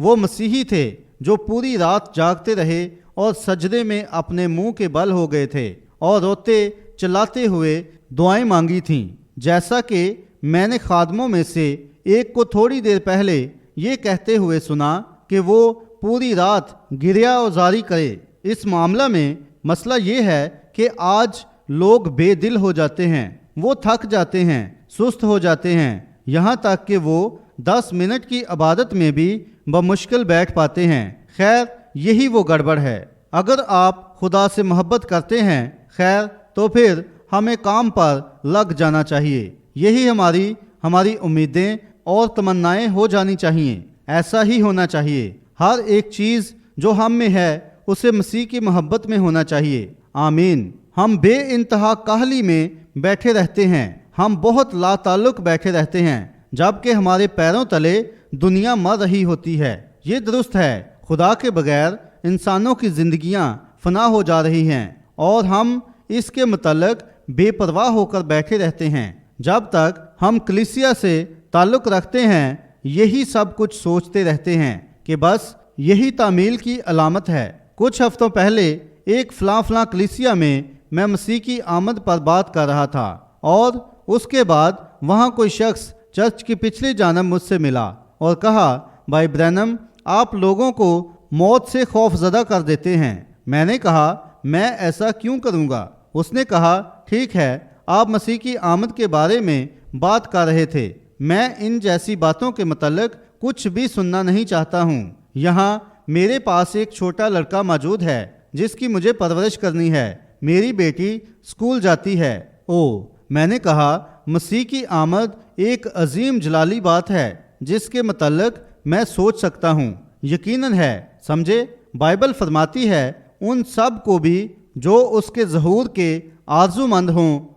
وہ مسیحی تھے جو پوری رات جاگتے رہے اور سجدے میں اپنے منہ کے بل ہو گئے تھے اور روتے چلاتے ہوئے دعائیں مانگی تھیں، جیسا کہ میں نے خادموں میں سے ایک کو تھوڑی دیر پہلے یہ کہتے ہوئے سنا کہ وہ پوری رات گریہ و زاری کرے اس معاملہ میں مسئلہ یہ ہے کہ آج لوگ بے دل ہو جاتے ہیں، وہ تھک جاتے ہیں، سست ہو جاتے ہیں، یہاں تک کہ وہ 10 منٹ کی عبادت میں بھی بمشکل بیٹھ پاتے ہیں۔ خیر، یہی وہ گڑبڑ ہے۔ اگر آپ خدا سے محبت کرتے ہیں خیر تو پھر ہمیں کام پر لگ جانا چاہیے، یہی ہماری امیدیں اور تمنائیں ہو جانی چاہیے۔ ایسا ہی ہونا چاہیے۔ ہر ایک چیز جو ہم میں ہے اسے مسیح کی محبت میں ہونا چاہیے۔ آمین۔ ہم بے انتہا کاہلی میں بیٹھے رہتے ہیں، ہم بہت لا تعلق بیٹھے رہتے ہیں، جبکہ ہمارے پیروں تلے دنیا مر رہی ہوتی ہے۔ یہ درست ہے، خدا کے بغیر انسانوں کی زندگیاں فنا ہو جا رہی ہیں اور ہم اس کے متعلق بے پرواہ ہو کر بیٹھے رہتے ہیں۔ جب تک ہم کلیسیا سے تعلق رکھتے ہیں یہی سب کچھ سوچتے رہتے ہیں کہ بس یہی تعمیل کی علامت ہے۔ کچھ ہفتوں پہلے ایک فلاں کلیسیا میں مسیح کی آمد پر بات کر رہا تھا اور اس کے بعد وہاں کوئی شخص چرچ کی پچھلی جانب مجھ سے ملا اور کہا، بھائی برینم آپ لوگوں کو موت سے خوف زدہ کر دیتے ہیں۔ میں نے کہا، میں ایسا کیوں کروں گا؟ اس نے کہا، ٹھیک ہے، آپ مسیح کی آمد کے بارے میں بات کر رہے تھے، میں ان جیسی باتوں کے متعلق کچھ بھی سننا نہیں چاہتا ہوں۔ یہاں میرے پاس ایک چھوٹا لڑکا موجود ہے جس کی مجھے پرورش کرنی ہے، میری بیٹی اسکول جاتی ہے۔ میں نے کہا، مسیح کی آمد ایک عظیم جلالی بات ہے جس کے متعلق میں سوچ سکتا ہوں، یقیناً ہے، سمجھے؟ بائبل فرماتی ہے ان سب کو بھی جو اس کے ظہور کے آرزو مند ہوں۔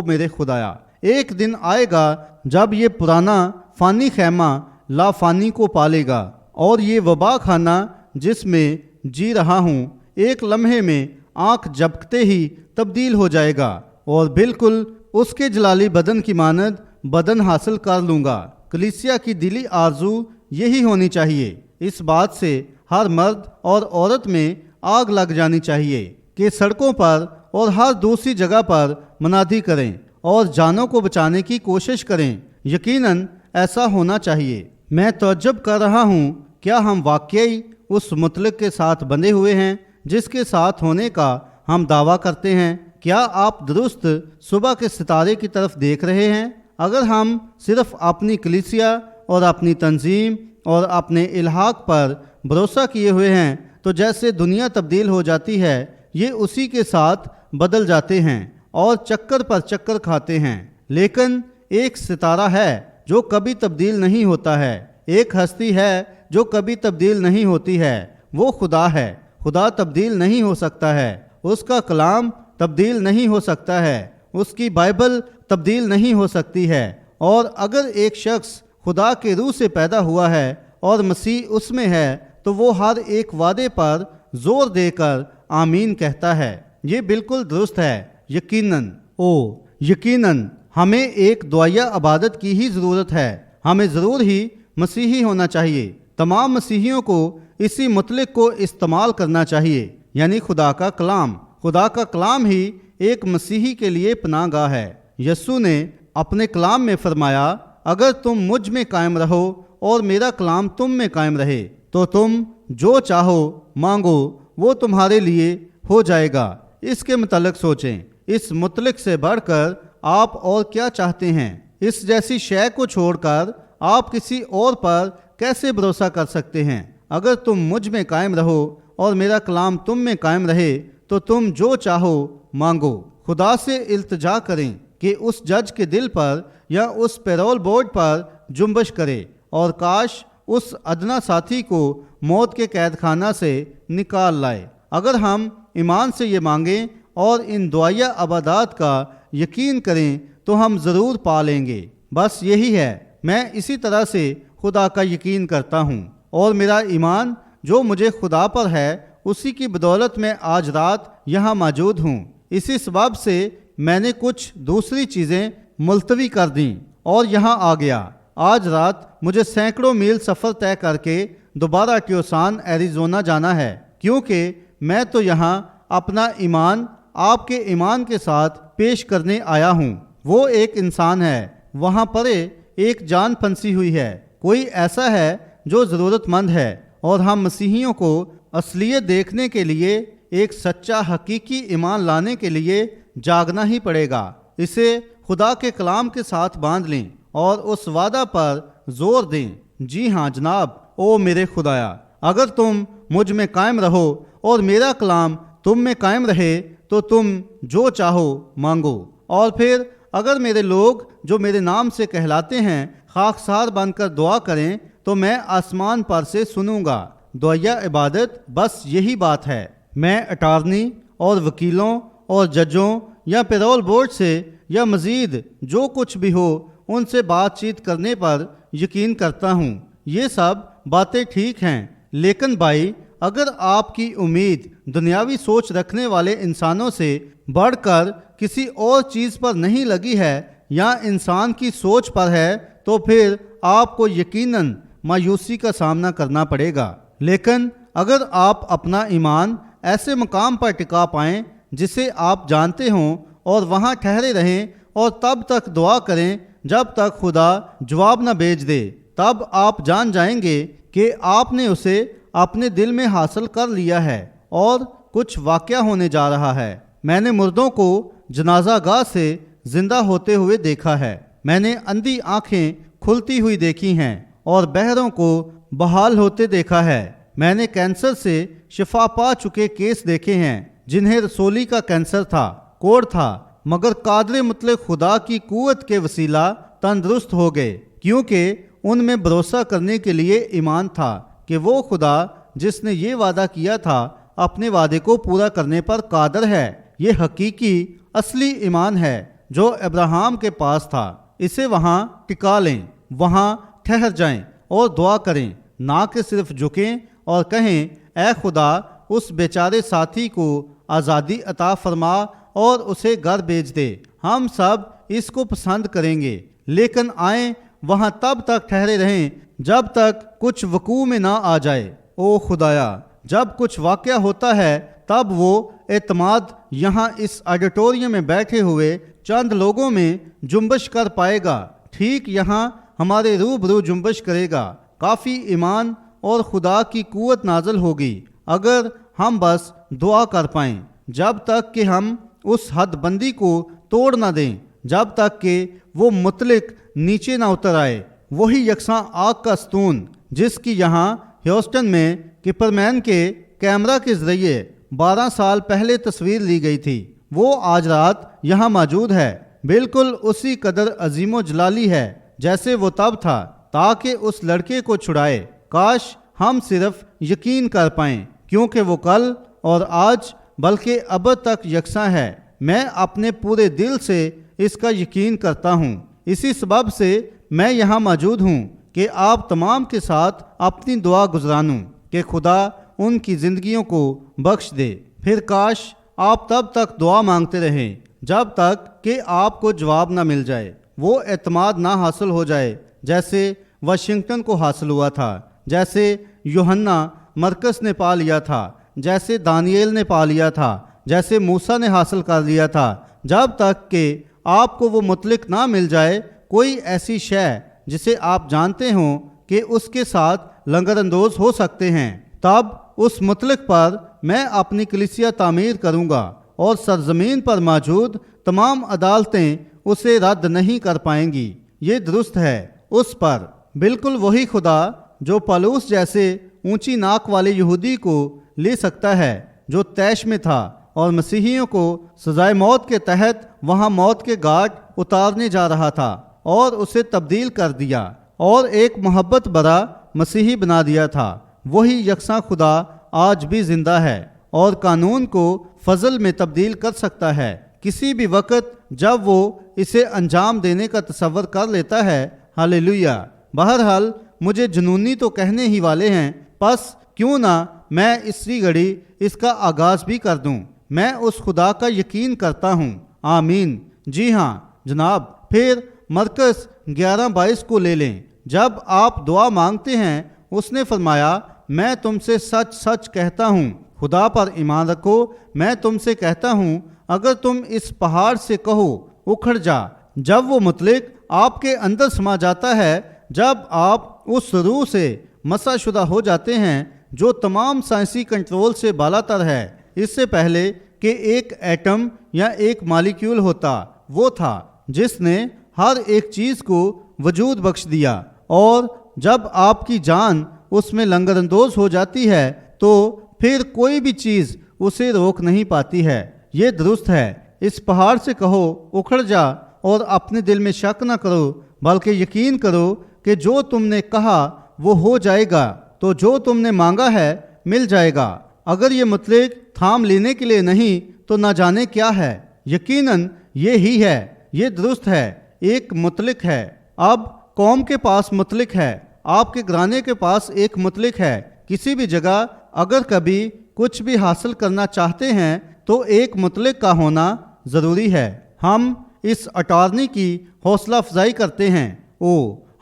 میرے خدایا، ایک دن آئے گا جب یہ پرانا فانی خیمہ لا فانی کو پالے گا اور یہ وبا خانہ جس میں جی رہا ہوں ایک لمحے میں آنکھ جھپکتے ہی تبدیل ہو جائے گا اور بالکل اس کے جلالی بدن کی مانند بدن حاصل کر لوں گا۔ کلیسیا کی دلی آرزو یہی ہونی چاہیے۔ اس بات سے ہر مرد اور عورت میں آگ لگ جانی چاہیے کہ سڑکوں پر اور ہر دوسری جگہ پر منادی کریں اور جانوں کو بچانے کی کوشش کریں۔ یقیناً ایسا ہونا چاہیے۔ میں تعجب کر رہا ہوں، کیا ہم واقعی اس مطلق کے ساتھ بندھے ہوئے ہیں جس کے ساتھ ہونے کا ہم دعویٰ کرتے ہیں؟ کیا آپ درست صبح کے ستارے کی طرف دیکھ رہے ہیں؟ اگر ہم صرف اپنی کلیسیا اور اپنی تنظیم اور اپنے الحاق پر بھروسہ کیے ہوئے ہیں تو جیسے دنیا تبدیل ہو جاتی ہے یہ اسی کے ساتھ بدل جاتے ہیں اور چکر پر چکر کھاتے ہیں۔ لیکن ایک ستارہ ہے جو کبھی تبدیل نہیں ہوتا ہے، ایک ہستی ہے جو کبھی تبدیل نہیں ہوتی ہے، وہ خدا ہے۔ خدا تبدیل نہیں ہو سکتا ہے، اس کا کلام تبدیل نہیں ہو سکتا ہے، اس کی بائبل تبدیل نہیں ہو سکتی ہے۔ اور اگر ایک شخص خدا کے روح سے پیدا ہوا ہے اور مسیح اس میں ہے تو وہ ہر ایک وعدے پر زور دے کر آمین کہتا ہے۔ یہ بالکل درست ہے۔ یقیناً ہمیں ایک دعائیہ عبادت کی ہی ضرورت ہے۔ ہمیں ضرور ہی مسیحی ہونا چاہیے۔ تمام مسیحیوں کو اسی مطلق کو استعمال کرنا چاہیے، یعنی خدا کا کلام۔ خدا کا کلام ہی ایک مسیحی کے لیے پناہ گاہ ہے۔ یسوع نے اپنے کلام میں فرمایا، اگر تم مجھ میں قائم رہو اور میرا کلام تم میں قائم رہے تو تم جو چاہو مانگو وہ تمہارے لیے ہو جائے گا۔ اس کے متعلق سوچیں، اس مطلق سے بڑھ کر آپ اور کیا چاہتے ہیں؟ اس جیسی شے کو چھوڑ کر آپ کسی اور پر کیسے بھروسہ کر سکتے ہیں؟ اگر تم مجھ میں قائم رہو اور میرا کلام تم میں قائم رہے تو تم جو چاہو مانگو۔ خدا سے التجا کریں کہ اس جج کے دل پر یا اس پیرول بورڈ پر جنبش کرے اور کاش اس ادنا ساتھی کو موت کے قید خانہ سے نکال لائے۔ اگر ہم ایمان سے یہ مانگیں اور ان دعائیہ عبادات کا یقین کریں تو ہم ضرور پا لیں گے۔ بس یہی ہے، میں اسی طرح سے خدا کا یقین کرتا ہوں اور میرا ایمان جو مجھے خدا پر ہے اسی کی بدولت میں آج رات یہاں موجود ہوں۔ اسی سبب سے میں نے کچھ دوسری چیزیں ملتوی کر دیں اور یہاں آ گیا۔ آج رات مجھے سینکڑوں میل سفر طے کر کے دوبارہ ٹیوسان ایریزونا جانا ہے، کیونکہ میں تو یہاں اپنا ایمان آپ کے ایمان کے ساتھ پیش کرنے آیا ہوں۔ وہ ایک انسان ہے، وہاں پرے ایک جان پھنسی ہوئی ہے، کوئی ایسا ہے جو ضرورت مند ہے اور ہم مسیحیوں کو اصلیت دیکھنے کے لیے ایک سچا حقیقی ایمان لانے کے لیے جاگنا ہی پڑے گا۔ اسے خدا کے کلام کے ساتھ باندھ لیں اور اس وعدہ پر زور دیں، جی ہاں جناب، او میرے خدایا، اگر تم مجھ میں قائم رہو اور میرا کلام تم میں قائم رہے تو تم جو چاہو مانگو۔ اور پھر اگر میرے لوگ جو میرے نام سے کہلاتے ہیں خاکسار بن کر دعا کریں تو میں آسمان پر سے سنوں گا۔ دعائیہ عبادت بس یہی بات ہے۔ میں اٹارنی اور وکیلوں اور ججوں یا پیرول بورڈ سے یا مزید جو کچھ بھی ہو ان سے بات چیت کرنے پر یقین کرتا ہوں۔ یہ سب باتیں ٹھیک ہیں، لیکن بھائی اگر آپ کی امید دنیاوی سوچ رکھنے والے انسانوں سے بڑھ کر کسی اور چیز پر نہیں لگی ہے یا انسان کی سوچ پر ہے تو پھر آپ کو یقیناً مایوسی کا سامنا کرنا پڑے گا۔ لیکن اگر آپ اپنا ایمان ایسے مقام پر ٹکا پائیں جسے آپ جانتے ہوں اور وہاں ٹھہرے رہیں اور تب تک دعا کریں جب تک خدا جواب نہ بھیج دے، تب آپ جان جائیں گے کہ آپ نے اسے اپنے دل میں حاصل کر لیا ہے اور کچھ واقعہ ہونے جا رہا ہے۔ میں نے مردوں کو جنازہ گاہ سے زندہ ہوتے ہوئے دیکھا ہے، میں نے اندھی آنکھیں کھلتی ہوئی دیکھی ہیں اور بہروں کو بحال ہوتے دیکھا ہے، میں نے کینسر سے شفا پا چکے کیس دیکھے ہیں جنہیں رسولی کا کینسر تھا، کوڑ تھا، مگر قادر مطلق خدا کی قوت کے وسیلہ تندرست ہو گئے، کیونکہ ان میں بھروسہ کرنے کے لیے ایمان تھا کہ وہ خدا جس نے یہ وعدہ کیا تھا اپنے وعدے کو پورا کرنے پر قادر ہے۔ یہ حقیقی اصلی ایمان ہے جو ابراہیم کے پاس تھا۔ اسے وہاں ٹکا لیں، وہاں ٹھہر جائیں اور دعا کریں، نہ کہ صرف جھکیں اور کہیں اے خدا اس بیچارے ساتھی کو آزادی عطا فرما اور اسے گھر بھیج دے۔ ہم سب اس کو پسند کریں گے، لیکن آئیں وہاں تب تک ٹھہرے رہیں جب تک کچھ وقوع میں نہ آ جائے۔ او خدایا، جب کچھ واقعہ ہوتا ہے تب وہ اعتماد یہاں اس آڈیٹوریم میں بیٹھے ہوئے چند لوگوں میں جنبش کر پائے گا، ٹھیک یہاں ہمارے روبرو جنبش کرے گا۔ کافی ایمان اور خدا کی قوت نازل ہوگی اگر ہم بس دعا کر پائیں، جب تک کہ ہم اس حد بندی کو توڑ نہ دیں، جب تک کہ وہ مطلق نیچے نہ اتر آئے۔ وہی یکساں آگ کا ستون جس کی یہاں ہیوسٹن میں کپرمین کے کیمرہ کے ذریعے 12 سال پہلے تصویر لی گئی تھی، وہ آج رات یہاں موجود ہے، بالکل اسی قدر عظیم و جلالی ہے جیسے وہ تب تھا، تاکہ اس لڑکے کو چھڑائے۔ کاش ہم صرف یقین کر پائیں، کیونکہ وہ کل اور آج بلکہ ابد تک یکساں ہے۔ میں اپنے پورے دل سے اس کا یقین کرتا ہوں، اسی سبب سے میں یہاں موجود ہوں کہ آپ تمام کے ساتھ اپنی دعا گزرانوں کہ خدا ان کی زندگیوں کو بخش دے۔ پھر کاش آپ تب تک دعا مانگتے رہیں جب تک کہ آپ کو جواب نہ مل جائے، وہ اعتماد نہ حاصل ہو جائے جیسے واشنگٹن کو حاصل ہوا تھا، جیسے یوحنا مرکز نے پا لیا تھا، جیسے دانییل نے پا لیا تھا، جیسے موسیٰ نے حاصل کر لیا تھا۔ جب تک کہ آپ کو وہ مطلق نہ مل جائے، کوئی ایسی شے جسے آپ جانتے ہوں کہ اس کے ساتھ لنگر اندوز ہو سکتے ہیں، تب اس مطلق پر میں اپنی کلیسیا تعمیر کروں گا اور سرزمین پر موجود تمام عدالتیں اسے رد نہیں کر پائیں گی۔ یہ درست ہے، اس پر بالکل وہی خدا جو پالوس جیسے اونچی ناک والے یہودی کو لے سکتا ہے جو طیش میں تھا اور مسیحیوں کو سزائے موت کے تحت وہاں موت کے گھاٹ اتارنے جا رہا تھا اور اسے تبدیل کر دیا اور ایک محبت برا مسیحی بنا دیا تھا، وہی یکساں خدا آج بھی زندہ ہے اور قانون کو فضل میں تبدیل کر سکتا ہے کسی بھی وقت جب وہ اسے انجام دینے کا تصور کر لیتا ہے۔ ہاللیلویہ۔ بہرحال مجھے جنونی تو کہنے ہی والے ہیں، پس کیوں نہ میں اسی گھڑی اس کا آغاز بھی کر دوں۔ میں اس خدا کا یقین کرتا ہوں۔ آمین۔ جی ہاں جناب۔ پھر مرکز 11:22 کو لے لیں۔ جب آپ دعا مانگتے ہیں، اس نے فرمایا، میں تم سے سچ سچ کہتا ہوں، خدا پر ایمان رکھو، میں تم سے کہتا ہوں اگر تم اس پہاڑ سے کہو اکھڑ جا، جب وہ مطلق آپ کے اندر سما جاتا ہے، جب آپ اس روح سے مسح شدہ ہو جاتے ہیں جو تمام سائنسی کنٹرول سے بالا تر ہے، اس سے پہلے کہ ایک ایٹم یا ایک مالیکیول ہوتا، وہ تھا جس نے ہر ایک چیز کو وجود بخش دیا، اور جب آپ کی جان اس میں لنگر اندوز ہو جاتی ہے تو پھر کوئی بھی چیز اسے روک نہیں پاتی ہے۔ یہ درست ہے، اس پہاڑ سے کہو اکھڑ جا، اور اپنے دل میں شک نہ کرو بلکہ یقین کرو کہ جو تم نے کہا وہ ہو جائے گا، تو جو تم نے مانگا ہے مل جائے گا۔ اگر یہ مطلق تھام لینے کے لیے نہیں تو نہ جانے کیا ہے۔ یقیناً یہ ہی ہے، یہ درست ہے، ایک مطلق ہے۔ اب قوم کے پاس مطلق ہے، آپ کے گھرانے کے پاس ایک مطلق ہے۔ کسی بھی جگہ اگر کبھی کچھ بھی حاصل کرنا چاہتے ہیں تو ایک مطلق کا ہونا ضروری ہے۔ ہم اس اٹارنی کی حوصلہ افزائی کرتے ہیں۔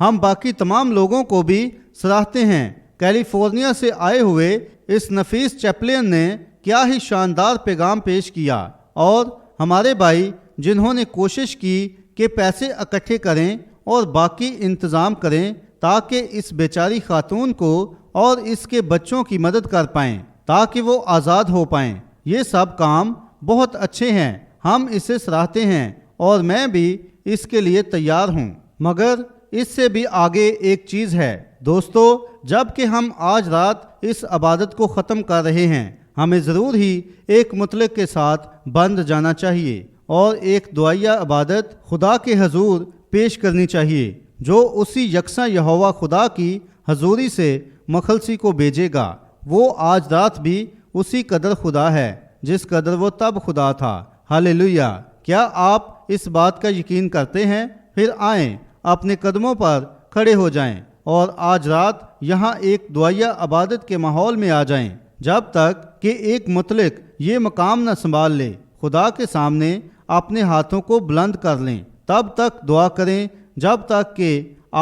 ہم باقی تمام لوگوں کو بھی سراہتے ہیں۔ کیلیفورنیا سے آئے ہوئے اس نفیس چیپلین نے کیا ہی شاندار پیغام پیش کیا، اور ہمارے بھائی جنہوں نے کوشش کی کہ پیسے اکٹھے کریں اور باقی انتظام کریں تاکہ اس بیچاری خاتون کو اور اس کے بچوں کی مدد کر پائیں تاکہ وہ آزاد ہو پائیں۔ یہ سب کام بہت اچھے ہیں، ہم اسے سراہتے ہیں، اور میں بھی اس کے لیے تیار ہوں۔ مگر اس سے بھی آگے ایک چیز ہے دوستو، جب کہ ہم آج رات اس عبادت کو ختم کر رہے ہیں، ہمیں ضرور ہی ایک مطلق کے ساتھ بند جانا چاہیے اور ایک دعائیہ عبادت خدا کے حضور پیش کرنی چاہیے، جو اسی یکساں یہوہ خدا کی حضوری سے مخلصی کو بھیجے گا۔ وہ آج رات بھی اسی قدر خدا ہے جس قدر وہ تب خدا تھا۔ ہاللیلویہ! کیا آپ اس بات کا یقین کرتے ہیں؟ پھر آئیں، اپنے قدموں پر کھڑے ہو جائیں اور آج رات یہاں ایک دعائیہ عبادت کے ماحول میں آ جائیں، جب تک کہ ایک مطلق یہ مقام نہ سنبھال لے۔ خدا کے سامنے اپنے ہاتھوں کو بلند کر لیں، تب تک دعا کریں جب تک کہ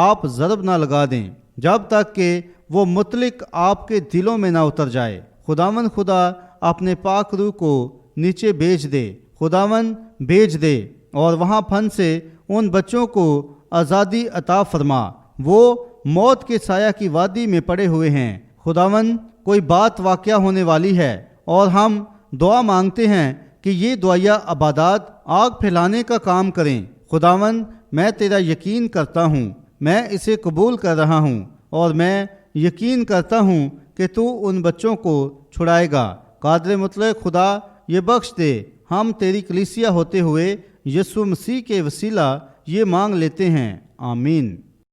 آپ ضرب نہ لگا دیں، جب تک کہ وہ مطلق آپ کے دلوں میں نہ اتر جائے۔ خداوند خدا اپنے پاک روح کو نیچے بھیج دے، خداوند بھیج دے، اور وہاں پھن سے ان بچوں کو آزادی عطا فرما۔ وہ موت کے سایہ کی وادی میں پڑے ہوئے ہیں۔ خداوند کوئی بات واقعہ ہونے والی ہے، اور ہم دعا مانگتے ہیں کہ یہ دعائیہ عبادات آگ پھیلانے کا کام کریں۔ خداوند میں تیرا یقین کرتا ہوں، میں اسے قبول کر رہا ہوں، اور میں یقین کرتا ہوں کہ تو ان بچوں کو چھڑائے گا۔ قادر مطلق خدا یہ بخش دے۔ ہم تیری کلیسیا ہوتے ہوئے یسوع مسیح کے وسیلہ یہ مانگ لیتے ہیں، آمین۔